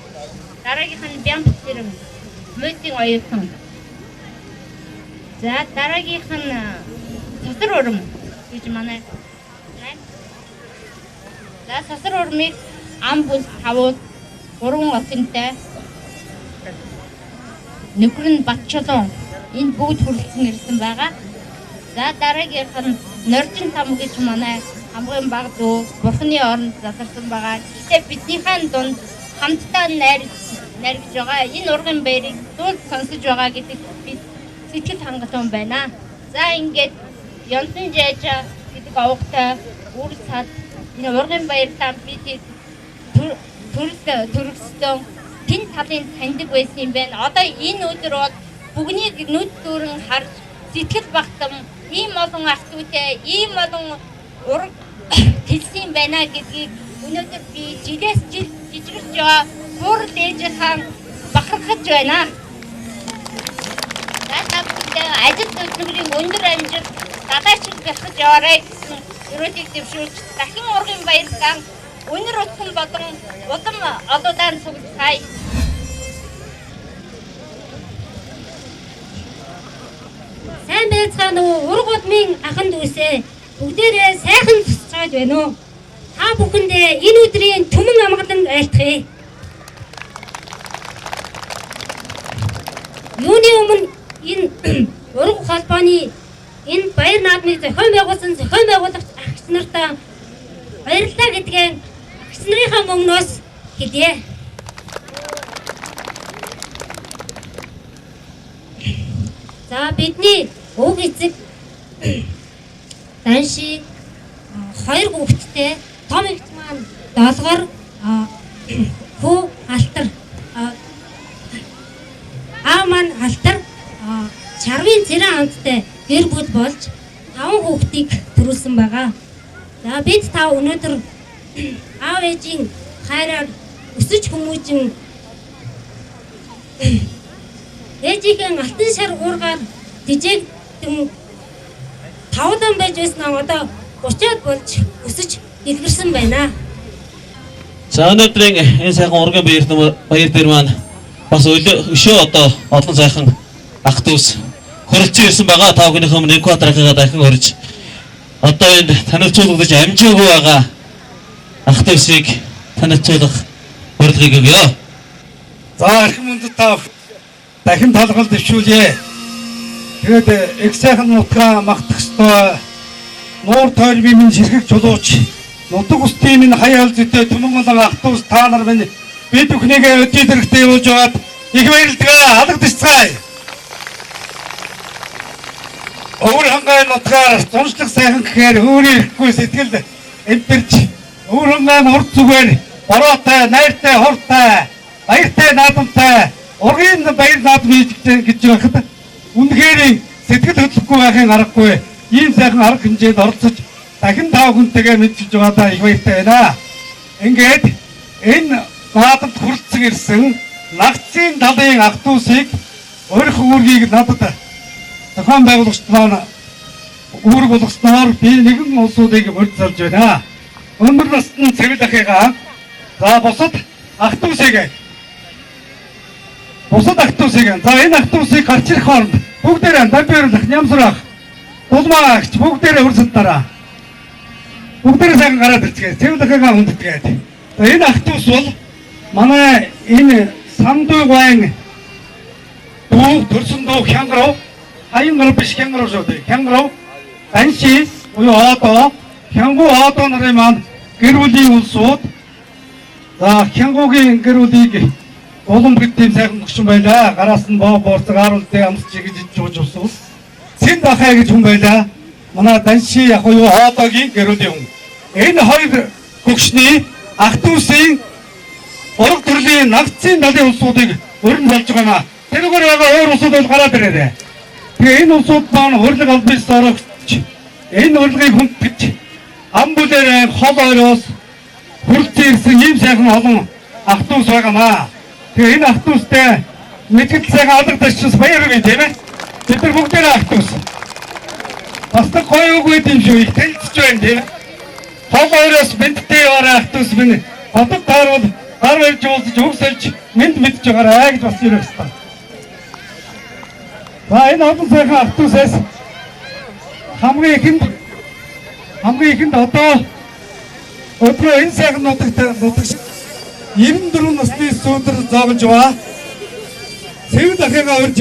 дараагийнх нь бямбцэрэн мөтийн оюутан. За дараагийнх нь сасар урам гэж манай. За сасар урмыг амбут хавууд 3 отынтай нөхөр нь Батчолон энэ бүгд хүрэлцэн ирсэн байгаа. За дараагийнх нь Норжин там гэж манай хамгийн бага дүү Бурхны оронд задарсан байгаа. Гэхдээ биднийхэн дунд хамтдаа найргаж байгаа. Энэ урган баярыг дуулж сонсож байгаа гэдэг бид сэтгэл хангалттай байна. За ингээд Янсан Жайжа гэдэг овогтой үр цад энэ урган баярлаа бид төрөлсөн тэн талын таньдаг байсан юм байна. Одоо энэ өдөр бол бүгнийг нүд дүүрэн харж сэтгэл багтам ийм олон ах トゥ утэй ийм олон ураг хэлсэн байна гэдгийг өнөөдөр би жилээс жил жижигэрч байгаа суурл ээж хаан бахархаж байна. Надад ажил төлөвлөгийн өндөр амжилт дадаачиг бахархаж яваарай гэсэн өрөөдийг дэвшүүлж дахин урган баярлалаа. Өнөр утсан болон улам одоодан цугласай. Сайн байцгаана уу? Ураг удмын ахан дүүсээ бүгдээрээ сайхан тусцаад байна уу? Та бүхэндээ энэ өдрийн түмэн амгалан айлтгая. Юуны өмнө энэ ураг холбооны энэ баяр наадмыг зохион байгуулсан зохион байгуулагч агч нартаа баярлалаа гэдгээ агч нарын өмнөөс хэлье. За бидний уг эцэг Данши 2 хүүхэдтэй том эгч маань долгор хүү алтар маань алтар чарвын цэрэн амттай гэр бүл болж 5 хүүхдийг төрүүлсэн байгаа. За бид та өнөөдөр аав ээжийн хайраар өсөж хүмүүжин ээжийн алтан шар уургаар дижээгдэн 5 дан байж байснаа одоо 30-аад болж өсөж дэлгэрсэн байна. За өнөөдрийн энэ сайхан урган баяр дээр маань бас өшөө одоо олон сайхан ах トゥ ус хөрөлцөн ирсэн байгаа. Та бүхнийхээ өмнө Экваторынхаа дахин хөрж одоо энэ танилцуулгадж амжаагүй байгаа ах トゥ усыг танилцуулах урилгыг өгье. За архи мөндөд та дахин талгал дэвшүүлье. Тэгээд их сайхан нутгаа магтах ёстой. Нуур тойр би минь ширхэг чулууч. Нутаг устын минь хаяал зүйтэй түмэн олон ах トゥ ус та нар минь бид бүхнийгээ өдий дэрэгтэй явуулж байгаад их баярлалаа. Алгадчихцгаая. Өвөр хангай нутгаар зуншлах сайхан гэхээр өөрийн ирэхгүй сэтгэл эмтэрч өвөр хангай урд зүгээр бороотой, найртай, хурдтай, баяртай, наадамтай ургийн баяр наадам гэж байхад үнэхээр сэтгэл хөдлөхгүй байхын аргагүй. Ийм сайхан арга хэмжээнд оролцож дахин тав хүнтэйгээ мэдчилж байгаадаа их баяртай байна. Ингээд энэ наадамд хүрэлцэн ирсэн нагцын талын ах トゥ усыг өөрөх үүргийг надад зохион байгуулагч маань үүрэг болгосноор би нэгэн улсуудыг мөрдсалж байна. Өндөр насны цэвэл ахыгаа за бусад ах トゥ усыг за энэ ах トゥ усыг гарч ирэх хооронд бүгдээрээ дампуурлах, нямсрах, дулмаагч бүгдээрээ хөрсөлтөөрөө бүгдээрээ сайхан гараад ирцгээе. Цэвэл ахыгаа хүндэтгээд. За энэ ах トゥ ус бол манай энэ самдуу гуайн дүү төрсөн дүү хянгарав хаян гарав биш хянгарав шүү дээ. Хянгарав Данши буюу одоо хянгу одоо нарын маань гэр бүлийн улсууд за хянгугийн гэр бүлийг улам бид тийм сайхан өгсөн байлаа. Гараас нь боо боорцог харуултай амсч гэж жууж усвал Сэнд ахаа гэж хүн байлаа. Манай Данши яг юу одоогийн гэр бүлийн хүн. Энэ хоёр гөгшний ах トゥ усын ураг төрлийн нагцын далын улсуудыг өрн болж байгаа. Тэргээр байгаа өөр улсууд бол гараад ирээ. Тэгээ энэ улсууд маань хурлаг албаас орогч энэ урлагийг хүндэж ам бүлээр хол ороос хүрэлцэн ирсэн ийм сайхан олон ах トゥ ус байгаамаа. Тэгээ энэ ах トゥ устэй мэдгэл сайхан алгадчихс баяр гэж тийм ээ. Бид нар бүгдээ ах トゥ ус. Бас гоё үгүй юм шүү их танилцж байна тийм ээ. хол хоёроос мэдтэй яваарай ахтус минь. Хотод таарвал гар барьж уулзаж өгсөлж мэд мэдж байгаарай гэж бас ирэх хэрэгтэй. За энэ олон сайхан ахтусаас хамгийн ихэнд одоо өдрөө энэ сайхан нутагт 94 насны сүүдэр зоогж байгаа. Цэвэр дахиагаа урьж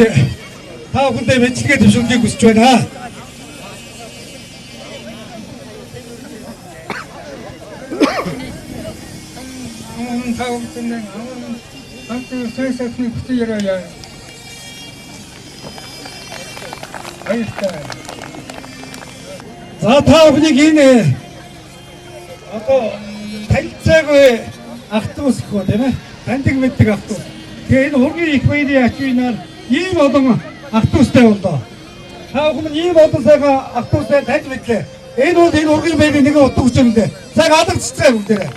та бүхэндээ мэдлэгээ төвшүүлгийг хүсэж байна. За та бүхнийг энэ одоо танилцаагүй ахтус гэх тийм ээ. Таньдаг мэддэг ахтус. Тэгээ энэ ургийн их баярын ачуйнаар ийм олон ахтустай боллоо. Та бүхэн ийм олон сайхан ахтустай таньж мэдлээ. Энэ бол энэ ургийн баярын нэгэн утга учирлээ. Цаг алгацгаа бүгдээрээ.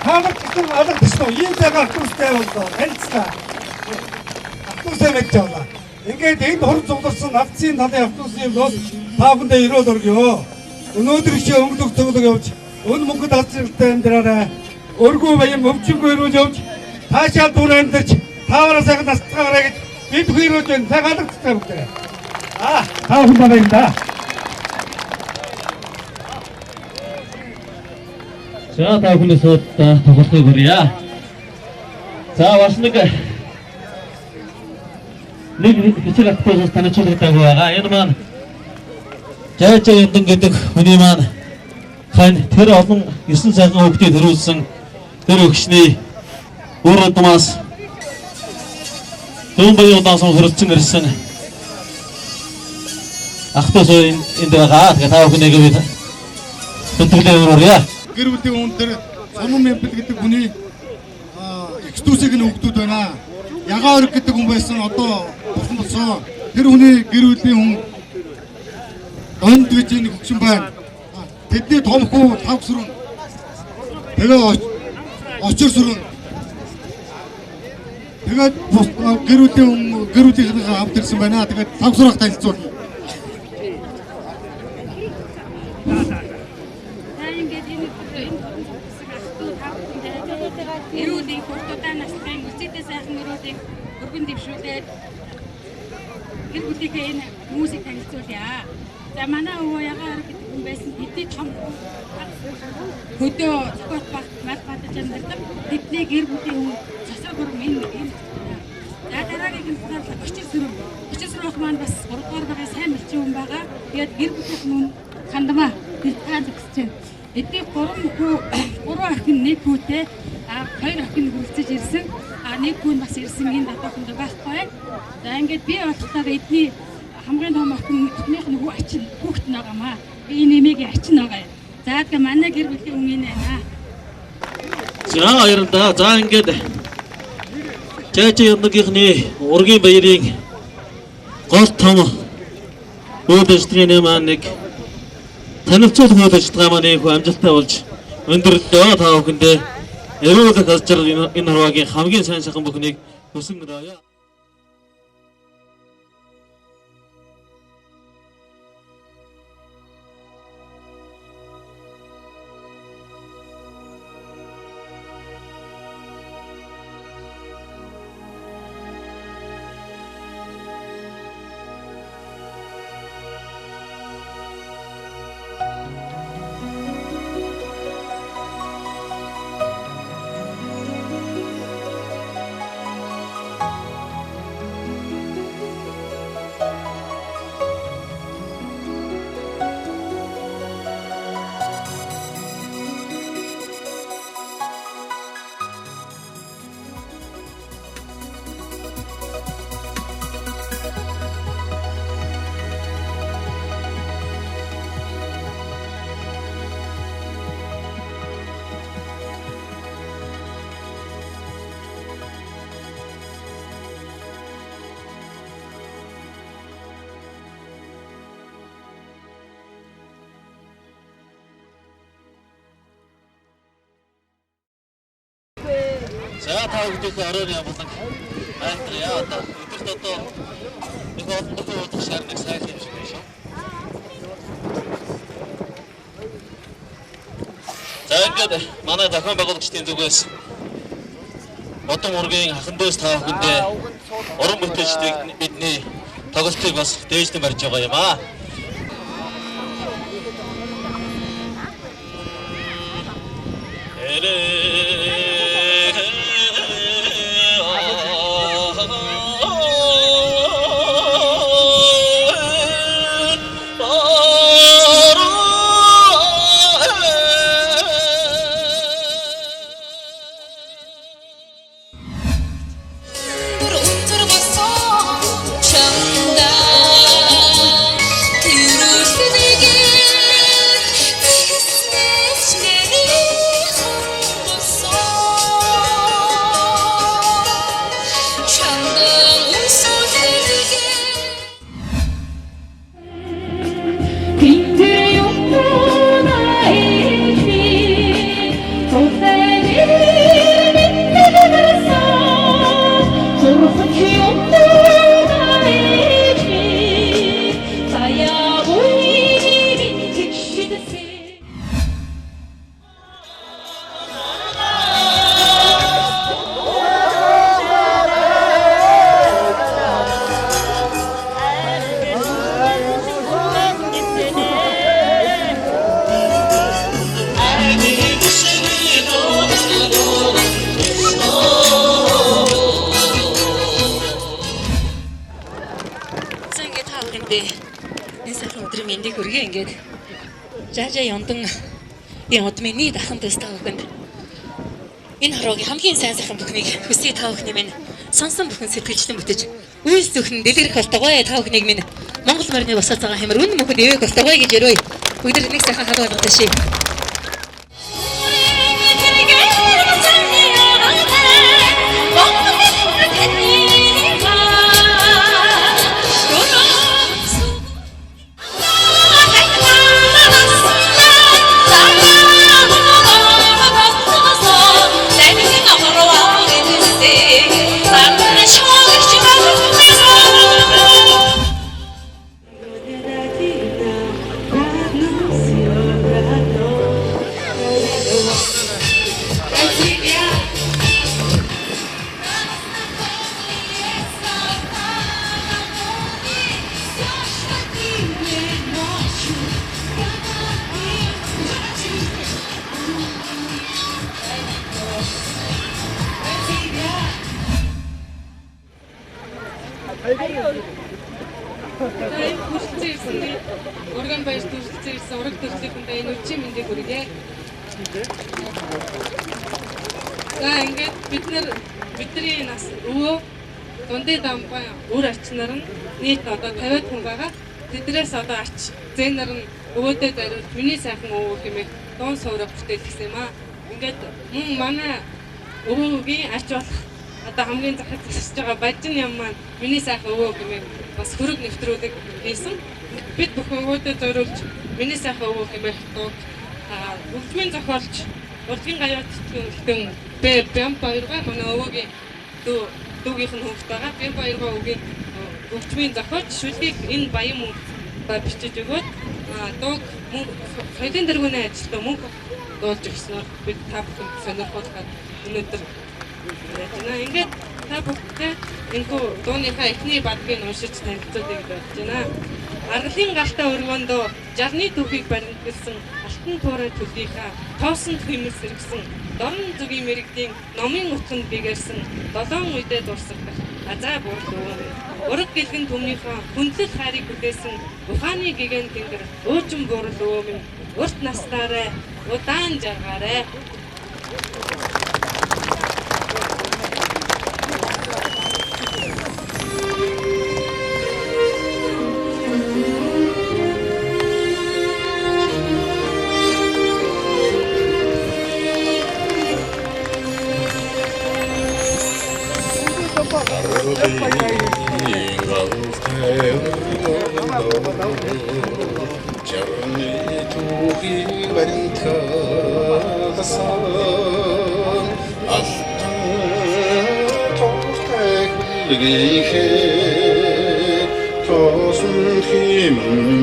Хамаг гэсэн алгацгаа ийм сайхан ахтустай боллоо. Танилцлаа. Ахтустай байж байгаа. Ингээд энд хурд зугларсан акцийн талын автобусын бол та бүхэндээ өрөөл өргөё. Өнөөдөр чи өнгөлөг цуглаг явж өн мөнгөд алцралтай амьдраарай. Өргөө баян өвчнгөө өрөөл явж таашаал дүүр амьдарч таавараа сайхан тасцгаарай гэж бид хүрөөж байна. Сайхан алгацгаа бүгдээ. Та бүхэн байна да. За та бүхний сууд тоглохыг хүрье. За бас нэг хэцэг автобус танилцуулгатай байгаа. Энэ маань Жайжаа Яндан гэдэг хүний маань хань тэр олон 9 сайхан хүүхдийг төрүүлсэн тэр өгчний үр удмаас дүүн баяудаас хөрөлцөн ирсэн автобус энд байгаа. Тэгээ та бүхнийг бид тэтгэлээ өрөөрье. Гэр бүлийн өндөр Сунун Мэмбэл гэдэг хүний экстусиг нь хүүхдүүд байна. Ягаа өрг гэдэг хүн байсан одоо болсон болсон. Тэр хүний гэр бүлийн хүн онд гэж нэг хөгшин байна. Тэдний том хүү тавсрын. Тэгээ очир сүрэн. Тэгээд гэр бүлийнхээ авт ирсэн байна. Тэгээд тавсрах танилцуулна. Эрүүдийн хурдуудаа настай үсэдээ сайхан эрүүдийг өргөн дэвшүүлээд гэр бүлийнхээ энэ хүмүүсийг танилцуулъя. За манай өвөө ягаа өрг гэдэг хүн байсан. Бидний том хөдөө зохиот багт мал батж амьдардаг. Бидний гэр бүлийн хүн цосоо гүрэн энэ. За дараагийн гинтээр очир сүрэн. Очир сүрэх маань бас 3 дугаар байгаа сайн мэлчин хүн байгаа. Тэгээд гэр бүлийн хүн хандмаа бэлтгаан зэгсэж байна. Эдний 3 ахын нэг хүүтэй 2 ахын хүрэлцэж ирсэн. Нэг хүн бас ирсэн энэ татахын дээр байхгүй. За ингээд би болохоор эдний хамгийн том ахных нөгөө ачин хүүхэд нэгээмаа. Би нэмээгийн ачин байгаа. За тэгээ манай гэр бүлийн хүн энэ байна. За баярлалаа. За ингээд Жайжаа Яндагийнхны ургийн баярын гол том үйл ажиллагааны маань нэг танилцуулах үйл ажиллагаа маань их амжилттай болж өндөрлөө. Та бүхэндээ эрүүлэх ажил энэ хаваагийн хамгийн сайн сайхан бүхнийг хүсэн өрөөё. За та бүхэнд оройн явуулсан. Яа одоо өдөрт одоо нэг олон удаа шаарныг сайн юм шиг байна шүү. За ингээд манай зохион байгуулагчдын зүгээс Одон ургийн хахан дөөс та бүхэндээ уран бүтээлчдийг бидний тоглолтыг бас дээшлэн барьж байгаа юм аа. Энэ сайхан өдрийн мэндийг хүргэе ингээд жаажаа яндан энэ удмын дахин төстэй өгөнд энэ хороогийн хамгийн сайн сайхан бүхнийг хүсье та бүхний минь сонсон бүхэн сэтгэлжлэн бүтэж үйлс зөвхөн дэлгэрэх болтойгоо та бүхнийг минь Монгол морины босоод байгаа хэмээр үн мөхөд ивэг болтойгоо гэж ярив. Бүгд нэг сайхан халуун болгош. Урган баяр төрөлцсөн ирсэн ураг төрлөختөнд энэ үчи мэндийг хүргэе. За ингээд бидний нас өвөө дундын дамбай үр арчнаар нь нийт одоо 50 хүн байгаа. Тэднээс одоо арч зэнэр нь өвөөдөө зориулж миний сайхан өвөө хэмээх дуун суурь бүтээлсэн юм аа. Ингээд мөн манай өвөөгийн арч болох одоо хамгийн захад засаж байгаа бажин юм маань миний сайхан өвөө хэмээх бас хөрөг нэвтрүүлэг хийсэн. Бид бүхэн өвөөдөө зориулж миний сайхан өвөө хэмээх дуу өвчмийн зохиолч урдгийн гаяат тэтгэн Бэм баяргаа манай өвөөгийн дүүгийнх нь хөвгт байгаа. Бэм баяргаа өвгийн өвчмийн зохиолч шүлгийг энэ баян мөнгө бичиж өгөөд дууг соёлын дэргүүний ажилтаа мөнгө дуулж өгснөөр бид та бүхэн сонирхолтой өнөөдөр ингээд та бүхтэй энэхүү дууныхаа эхний бадгийг уншиж танилцуулъя гэж бодож байна. Аргалын галтаа өргөөндөө 60-ны түүхийг баримтгалсан алтан туурай төлөвийнхаа тоосон хэмэл сэргсэн дорн зүгийн мэрэгдийн номын утганд бигэрсэн 7 үедээ дурсагдах азаа буурал ураг гэлгэн төмнийхөө хүндлэл хайрыг бүтээсэн ухааны гэгэн тэнгэр өөжин буурал өвөө минь урт настаарай удаан жаргаарай. Tosun kim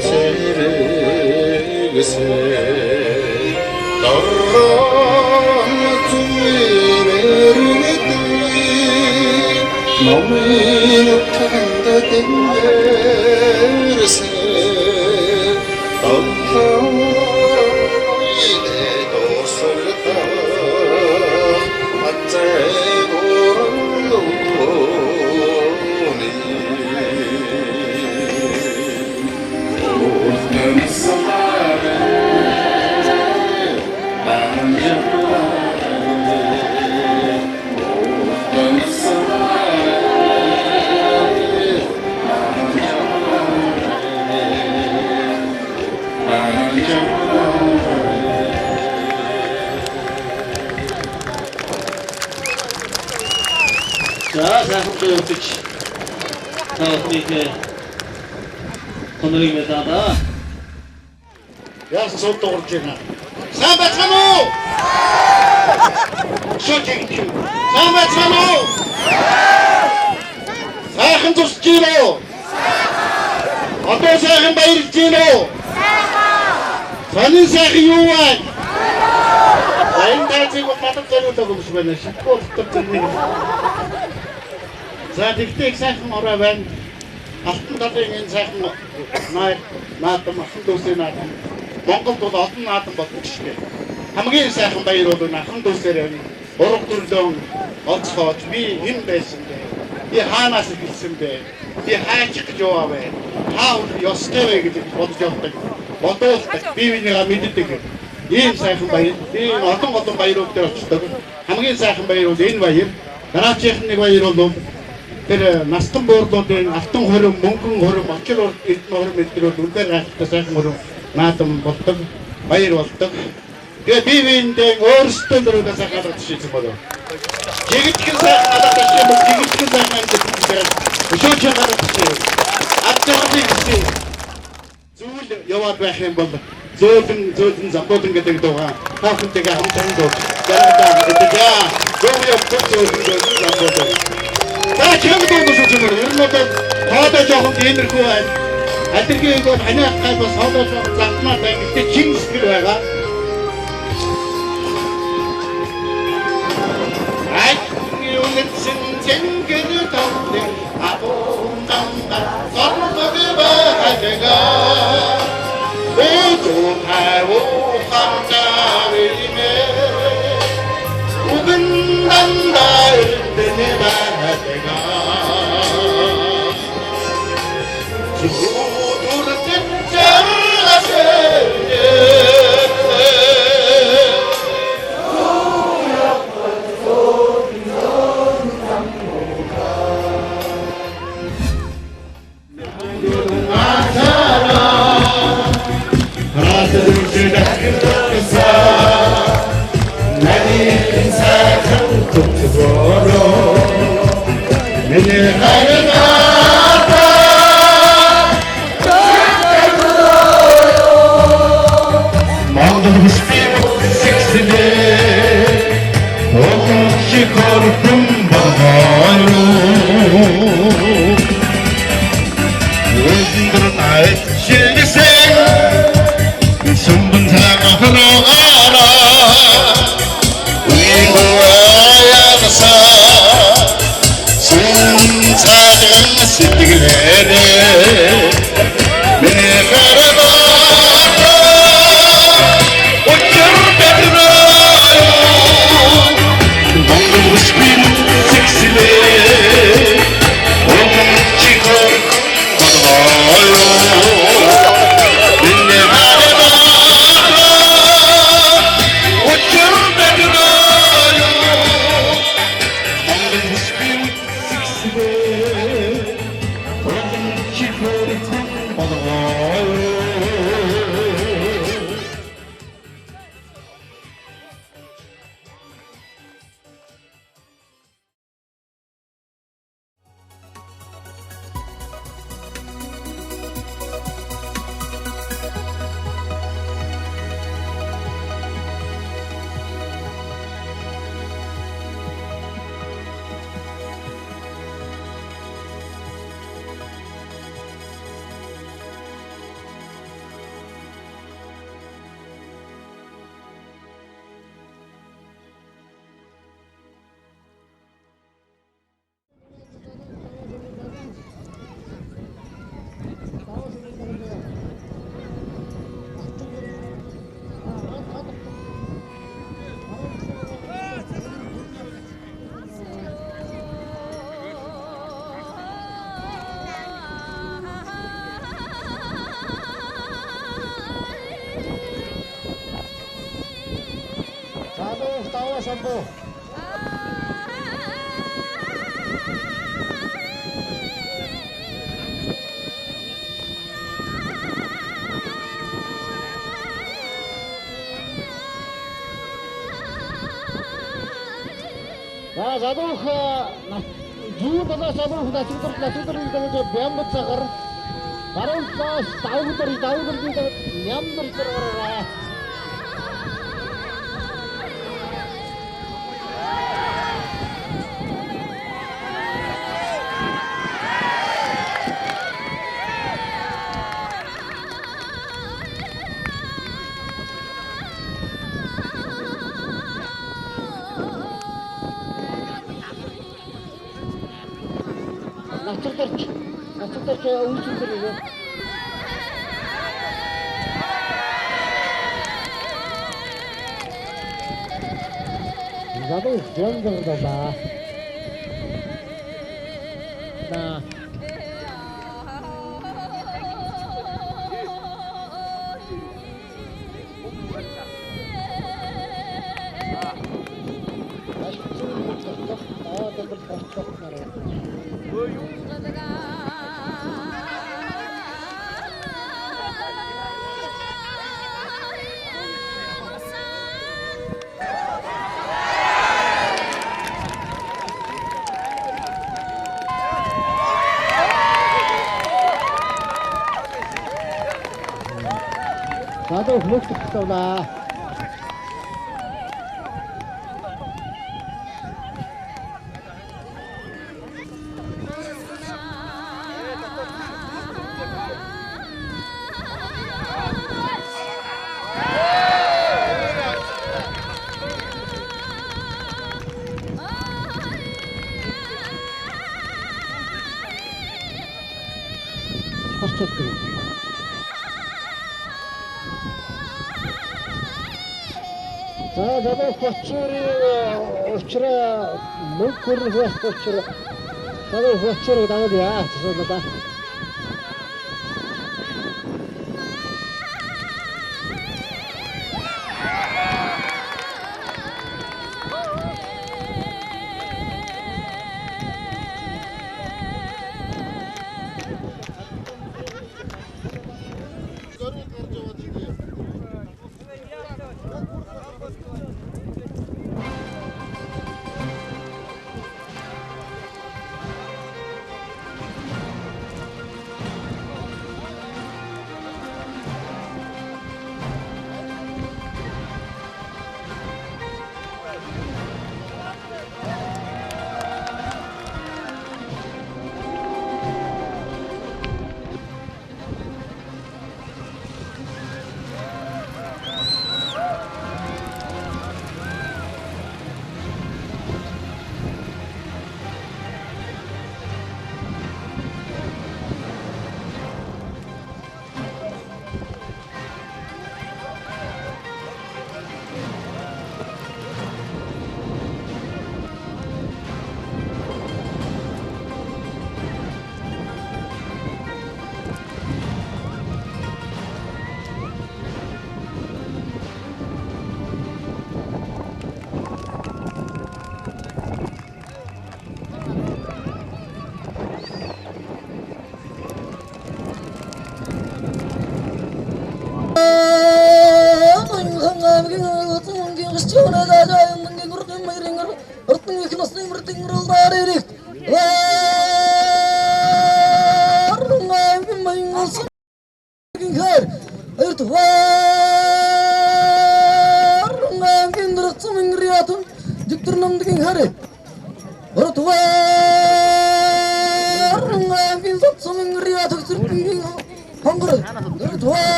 sergese 몸이 욕한다 댕겨서 이래도 설다 맞대고로니 모든 사람의 마음이 자, 사람들 어떻게 자, 이렇게 건드리면서 яасан сууд дуурж байна. Сайн байцгаана уу? Шотиг. Сайн байцгаана уу? Сайхан тусч гин үү? Одоо сайхан баярлж гин үү? Саний сайхан юу вэ? Энэ тайцыг батат зориулдаг юм шиг байна. Шитгэл төгтөг. За тэгтээ сайхан орой байна. Алтан талын энэ сайхан наадам ахын дүүсээ наадам Монголд бол олон наадам болдог шүү дээ. Хамгийн сайхан баяр бол ахын дүүсээр явна. Ураг төрлөн олцоход би хэн байсан бэ? Би хаанаас ирсэн бэ? Би хаач гэж яваа вэ? Хаа ёстой вэ гэж бодож явдаг. Бодуулдаг. Бивийнхээ мэддэг. Ийм сайхан баяр. Би олон баярууд дээр очдог. Хамгийн сайхан баяр бол энэ баяр. Дараачих нэг баяр бол тэр настан буурлуудын алтан хорим, мөнгөн хорим, очир эрдэнэ хорим мэдрэл үнээр гайхалтай сайхан хорим наадам болдог, баяр болдог. Тэгээ бивэндээ өөрсдөө дөрөвдөө сайхан шийдсэн болов. Жигтгэн сайхан надад чинь жигтгэн сайхан гэдэг шүүж байгаа чинь ачаалыг чинь зүйл яваад байх юм бол зөөлөн замбуудын гэдэг дуугаа хаахынтэйгээ хамтран дуу. Дараа эдгээр зөөлөн замбууд. За чамд дуусах юм байна. Ер нь бол хоодоо жоохон дэмэрхүү байна. Алиргийн бол ханиах гай бас хоодоо жоохон загтмаар байна. Гэтэ чин сэтгэл байгаа. Юунэтсэн зэнгэр тавлэ апонданда сорногөө бахэга бэжүү хайвуу хамтаарэмэ угэндандар дэне бахэга зүгүүртэн чарласэ Таваа самбуу. За залуух зүүн талаас залуух натур гэж бямбат цагаар баруун талаас давгар нямдар зэрэгээрээ Натурч үйлчлэгтэй. Залуу зөндөө даа. Да. Надад хөлтөлтөө. За залуу хочрын учраа мөнгө хөрөх хочроо залуу хочроо даваад яа гэсэн юм.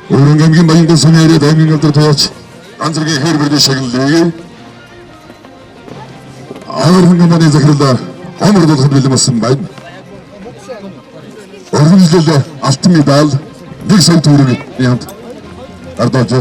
Өрөнгөмгийн баянган санаа ирээд аймгийн алдар тооч анзаргийн хэр бэрдэ шагналыг Агарын компани захирлаа гоморлуулахад бэлэн болсон байна. Өргөжлөл алтан медаль 1 сая төгрөг ямд ардаж.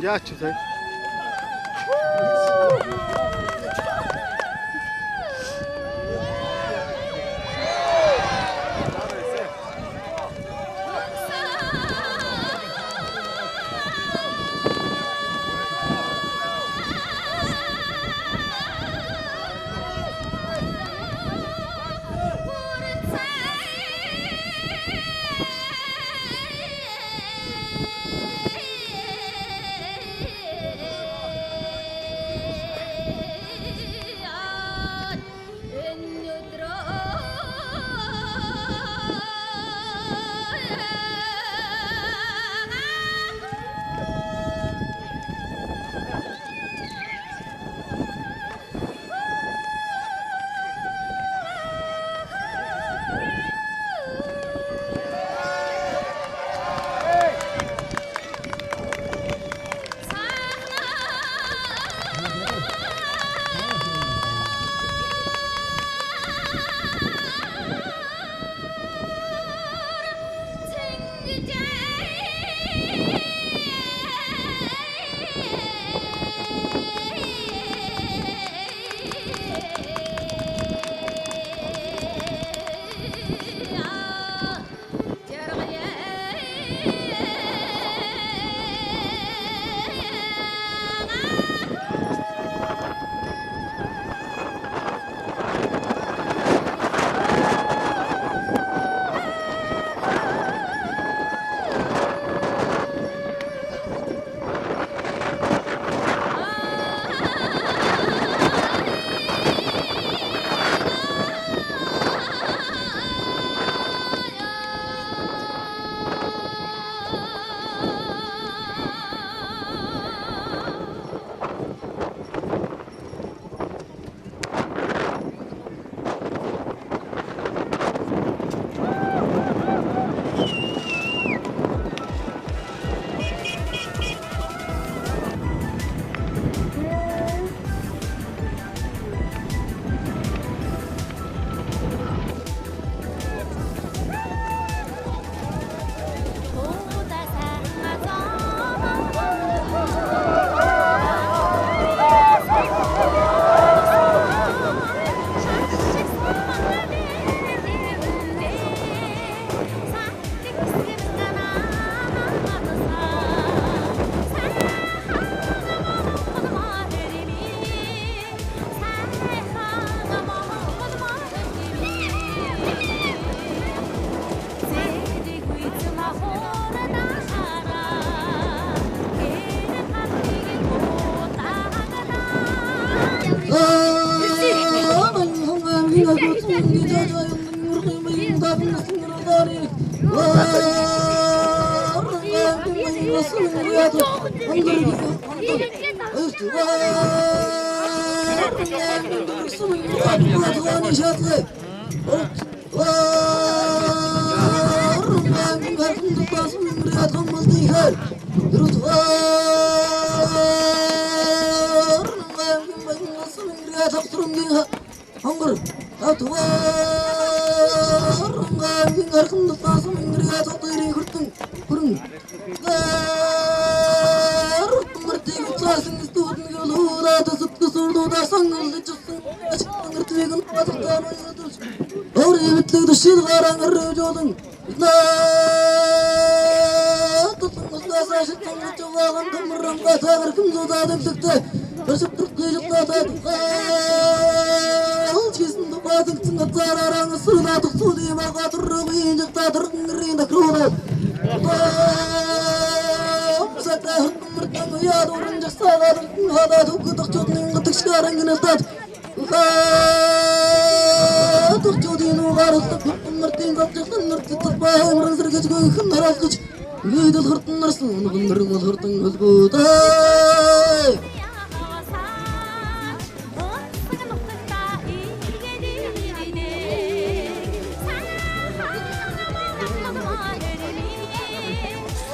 Яач вэ?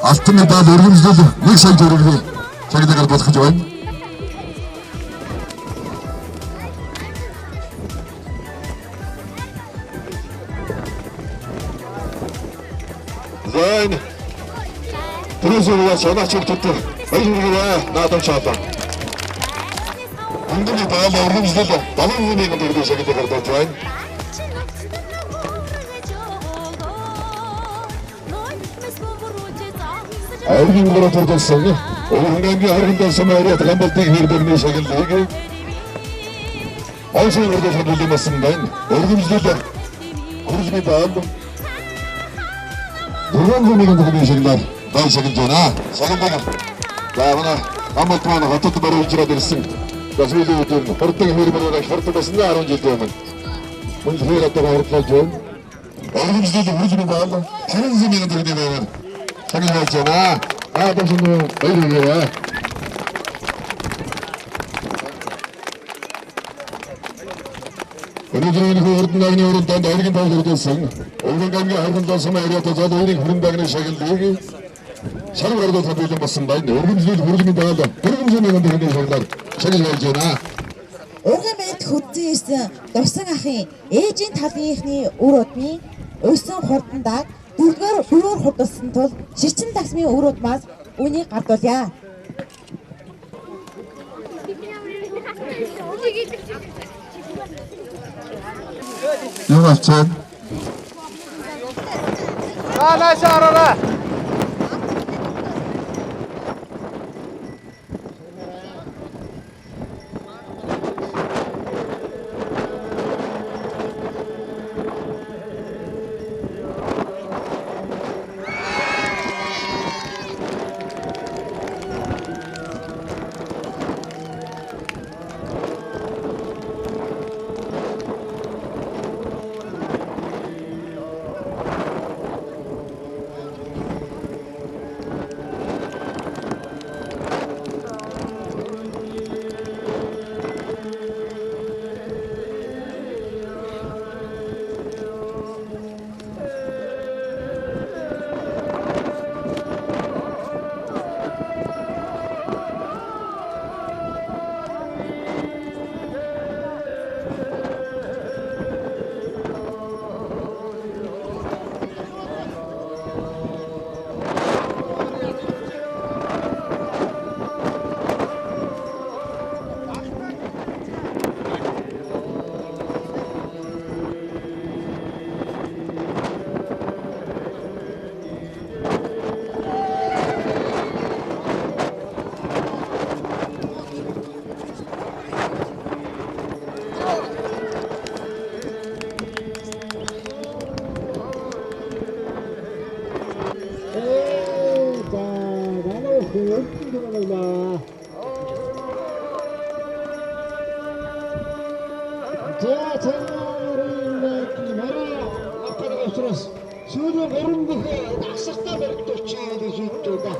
Алтан медаль өргөмжлөл 1 сая төгрөгийг цагдаагаар болгож байна. Зайн Тэрсээ санаач өгдөг баярлалаа наадам чаалаа. Англи даалаа өргөмжлөл 7,000 төгрөгийг цагдаагаар болгож байна. Айргийн мөрөөрдсөн Уянгийн харганд самаарьят гамбалтыг хэрдэгний шагналыг Айсын өргөж хөдөлмөсөн байна. Өргөмжлөл хурцны даал 4,000 төгрөгийн шагнал даал шагнаж байна. Сагнал. За манай гамбалт маань хотод баруун ирээд ирсэн. Газрын үеийн хурдан хэрмэрээр хурдан басна 10 жил өмнө. Мөн хэрэг одоо хурдлаж байна. Өргөмжлөл хурцны даал 50,000 төгрөгийн байна. Сагнаж байна. Даашгүй баярлалаа. Өнөөдрийн хурдан дагны өрөөнд айргийн даал өргөсөн. Уянгийн харганд самаарьят залуугийн хурдан дагны шагналыг шаргал гаргуулж бэлэн болсон байна. Өргөмжлөл хурдан даал 4,000 төгрөгийн шагнал шагнаж байна. Урган мэд хөдсөн ирсэн Дурсан ахын ээжийн талынхны үр удмын өссөн хурдандаг дөрөвдүгээр худалсан тул шичин тасмын үр удмаас үнийг гардуулъя. Юу болчихсон? Наашаа араа. Сүүлийн 3 бүхэн асартаа баригдуулж байгаа гэж хэлдэг.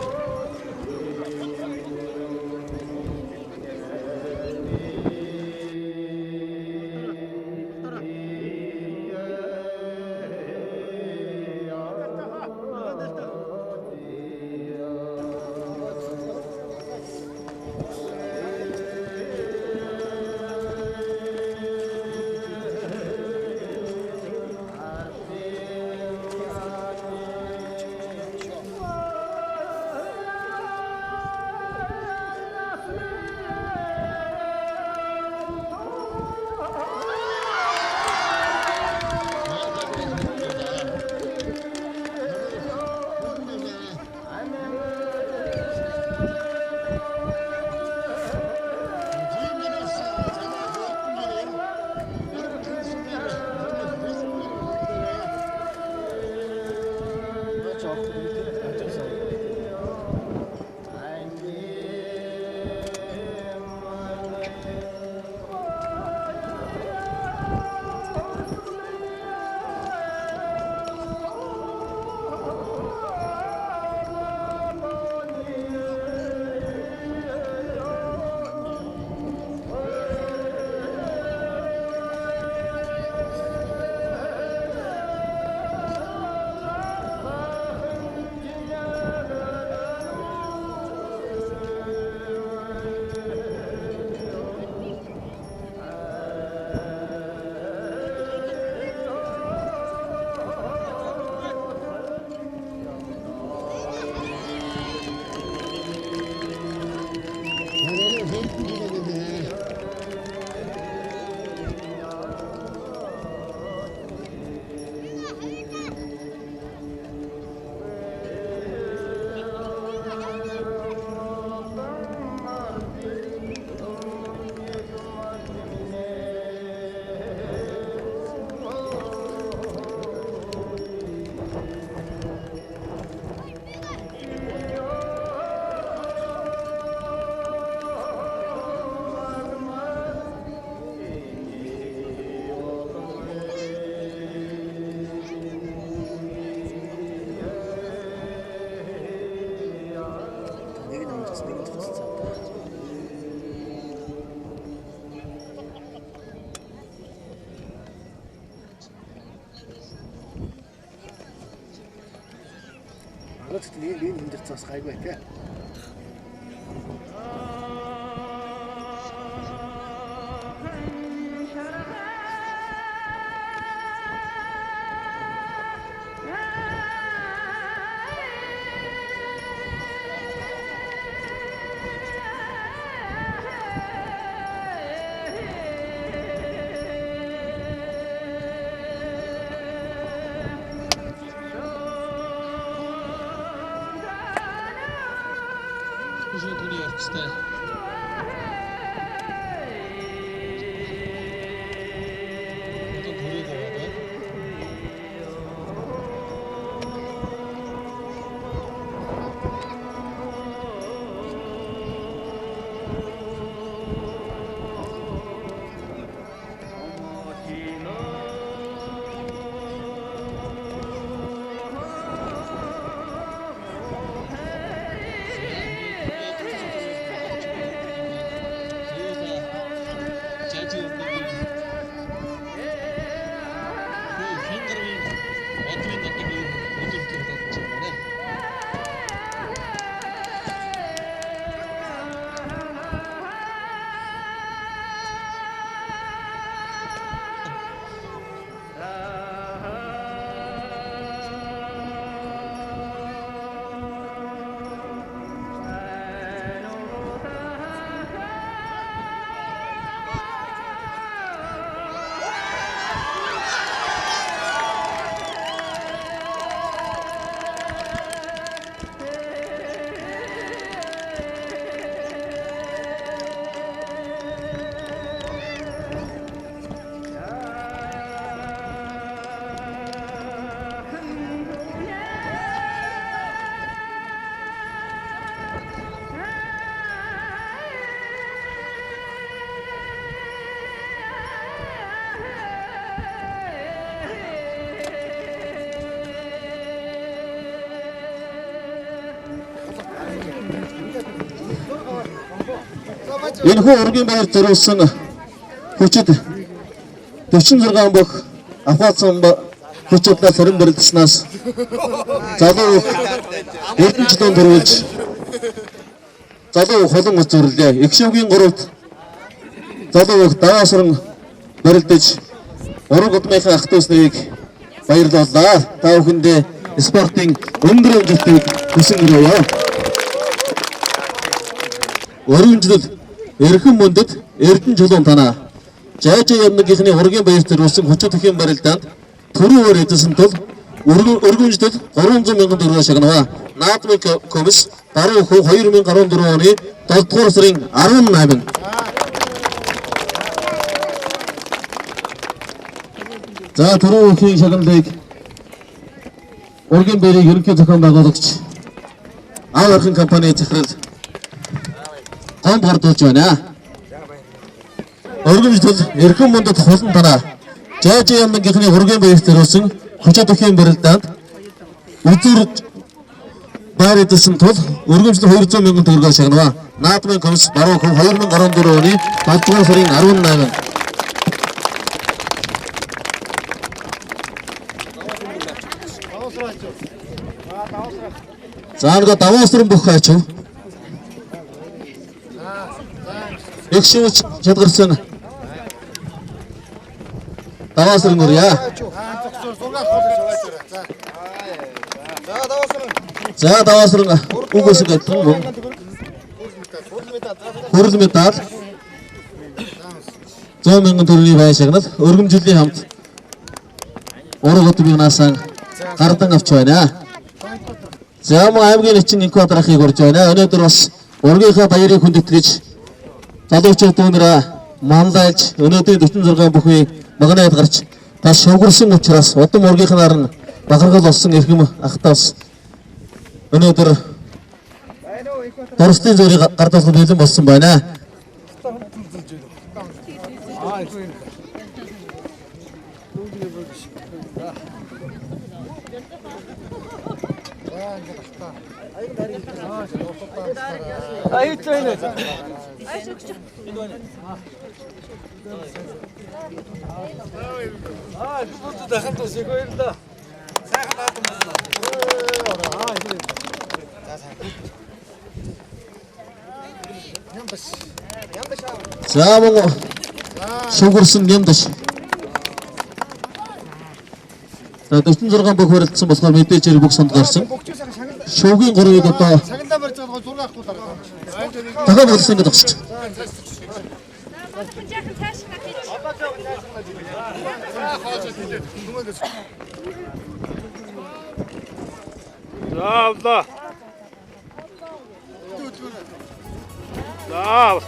Надад ч нэг хэмжиж цаас гайгүй тий. Түүний явцтай. Энэхүү ургийн баяр зориулсан хүчит 46 бүх Афгацсан хүчитлээ сарин барилдснаас залуу эрдэнэ жилийн төрүүлж залуу холон үзүүллээ. Их шавгийн 3-т залуу даваасран барилдаж уран гудмынхаа ах дүүснийг баярлууллаа. Та бүхэндээ спортын өндөр амжилтыг хүсэнгэрье. Өргөнжлөл Эрхэм мөндөд Эрдэнэ чулуун танаа Жайжаа ямнагийнхны ургийн баяр зориулсан хүчит ихэн барилдаанд төрөөр эзэлсэн тул өргөнжлөл 300 мянган төгрөгөөр шагнаваа. Наадмын комисс баруун 2014 оны 7 дугаар сарын 18-нд за төрөөрийн шагналыг ургийн баярыг ерөнхий зохион байгуулагч Авархан компани захирал гомд гардуулж байна. Өргөнжлөл Эрхэм мөндөд холон танаа Жайжаа ямнагийнхны ургийн баяр зориулсан хүчит ихэн барилдаанд үзүүр байр эзэлсэн тул өргөнжлөл 200 мянган төгрөгөөр шагнаваа. Наадмын комисс баруун 2014 оны 7 дугаар сарын 18-нд заанга даваасран бүх хайчв их шивч чадгарсан даваасран өрья. За даваасран үгөөс гэдэг хүрэл медаль 100 мянган төгрөгийн байр шагнал өргөмжлөлийн хамт уран гудмынаас гардан авч байна. За мөн аймгийн эчин инквадрахыг урьж байна. Өнөөдөр бас ургийнхаа баярыг хүндэтгэж залуучууд дүүнэрээ манлайлж өнөөдрийн 46 бүхний магнайд гарч тас шугурсан учраас удам ургийнхнаар нь бахархал болсон эрхэм ахтаас өнөөдөр дурсны зөрийг гардуулах бэлэн болсон байна. дахин тусыг баярлалаа. Сайхан наадам байна. За мөн шугурсан Ямдаш. За 46 бүх барилдсан болохоор мэдээж хэрэг бүх сонд гарсан. Шуугийн 3-ыг одоо Цагандаа барьж байгаа 6 ахгүй дараа. дахиад болсон гэдэг багш. За. За.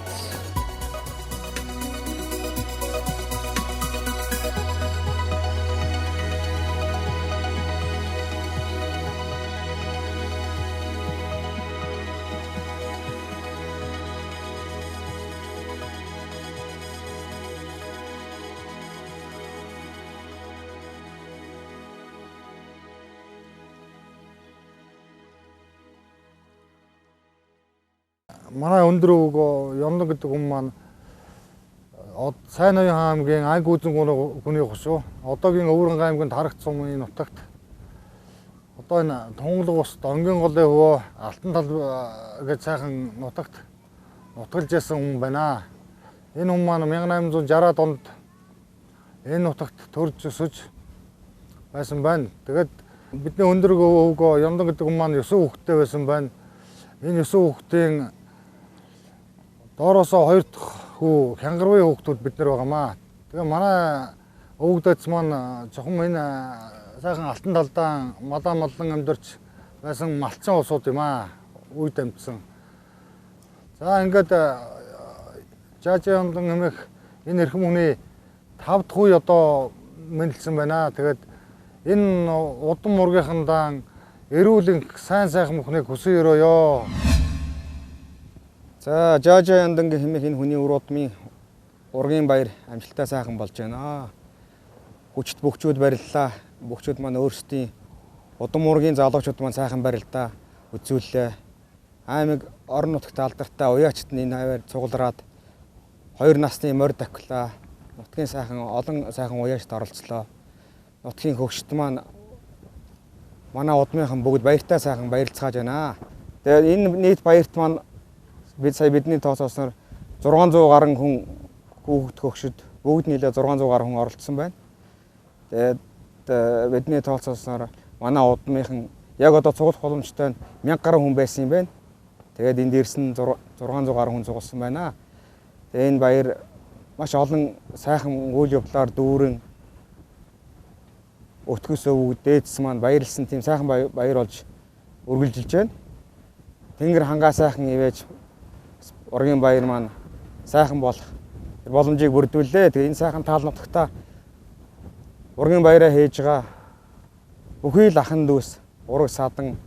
Манай өндөр өвгөө Ямдан гэдэг хүн маань Сайн Оюун аймгийн Анги үзэн хүний хошуу. Одоогийн Өвөрнг аймгийн Тарагт сумын нутагт одоо энэ Тунгалаг ус Донгийн голын хөвөө Алтан тал гэж сайхан нутагт нутгалж ясан хүн байна. Энэ хүн маань 1860-аад онд энэ нутагт төрж өсөж байсан байна. Тэгээд бидний өндөр өвгөө Ямдан гэдэг хүн маань 9 хүүхэдтэй байсан байна. Энэ 9 хүүхдийн доороосоо 2 дахь хүү хянгарвын хүүхдүүд бид нар байгаамаа. Тэгээ манай өвгдөц маань зөвхөн энэ сайхан Алтан талдаан малан амьдарч байсан малчин усууд юм аа. Үйд амьдсан. За ингээд Жаажаа Ямдан нэмэх энэ эрхэм хүний 5 дахь үе одоо мэндэлсэн байна. Тэгээд энэ удам ургийнхандаа эрүүлэн сайн сайхан бүхнийг хүсэн өрөөё. За Жаажаа Ямдангийн хэмээх энэ хүний үр удмын ургийн баяр амжилттай сайхан болж байна. Хүчит бөхчүүд бариллаа. Бөхчүүд маань өөрсдийн удам ургийн залуучууд маань сайхан барилдаа үзүүллээ. Аймаг орон нутагт алдартай уяачт энэ хаваар цуглараад 2 насны морь давхлаа. Нутгийн сайхан олон сайхан уяачт оролцлоо. Нутгийн хөгшд маань манай удмынхан бүгд баяртай сайхан баярлцгааж байна. Тэгээд энэ нийт баярт маань бидний тооцоосноор 600 гаруй хүн хүүхэд хөгшөд бүгд нийлээ 600 гаруй хүн оролцсон байна. Тэгээд бидний тооцоосноор манай удмынхан яг одоо цуглах боломжтой 1000 гаруй хүн байсан юм байна. Тэгээд энэ дээрс нь 600 гаруй хүн цугласан байна. Тэгээд энэ баяр маш олон сайхан үйл явдлаар дүүрэн өтгөс өвөг дээдс маань баярлсан тийм сайхан баяр болж үргэлжилж байна. Тэнгэр хангаа сайхан ивэж ургийн баяр маань сайхан болох боломжийг бүрдүүллээ. Тэгээ энэ сайхан таал нутагта ургийн баяраа хийж байгаа бүхий л ахан дүүс, ураг садан,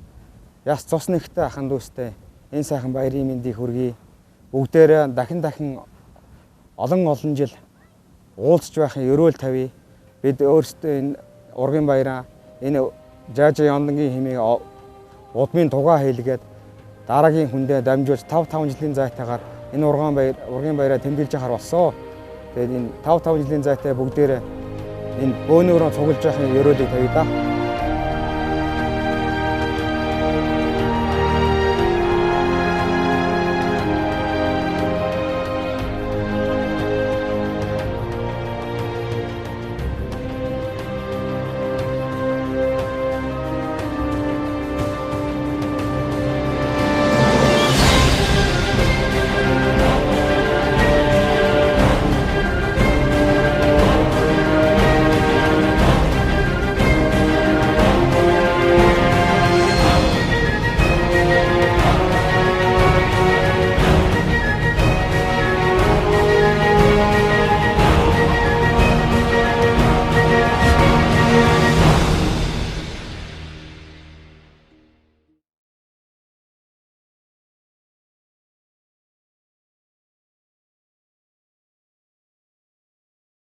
яс цус нэгтэй ахан дүүстэй энэ сайхан баярын мэндийг хүргэе. Бүгдээрээ дахин олон жил уулзж байхын өрөөл тавья. Бид өөрсдөө энэ ургийн баяраа энэ Жаажаа Ямдангийн хэмээх удмын тугаа хийлгээд дараагийн хүндээ дамжуулж 5 жилийн зайтайгаар энэ ургийн баяраа тэмдэглэж яхаар болсон. Тэгээд энэ 5 жилийн зайтай бүгдээрээ энэ бөөнөрөө цуглаж байхын өрөөлийг тавья да.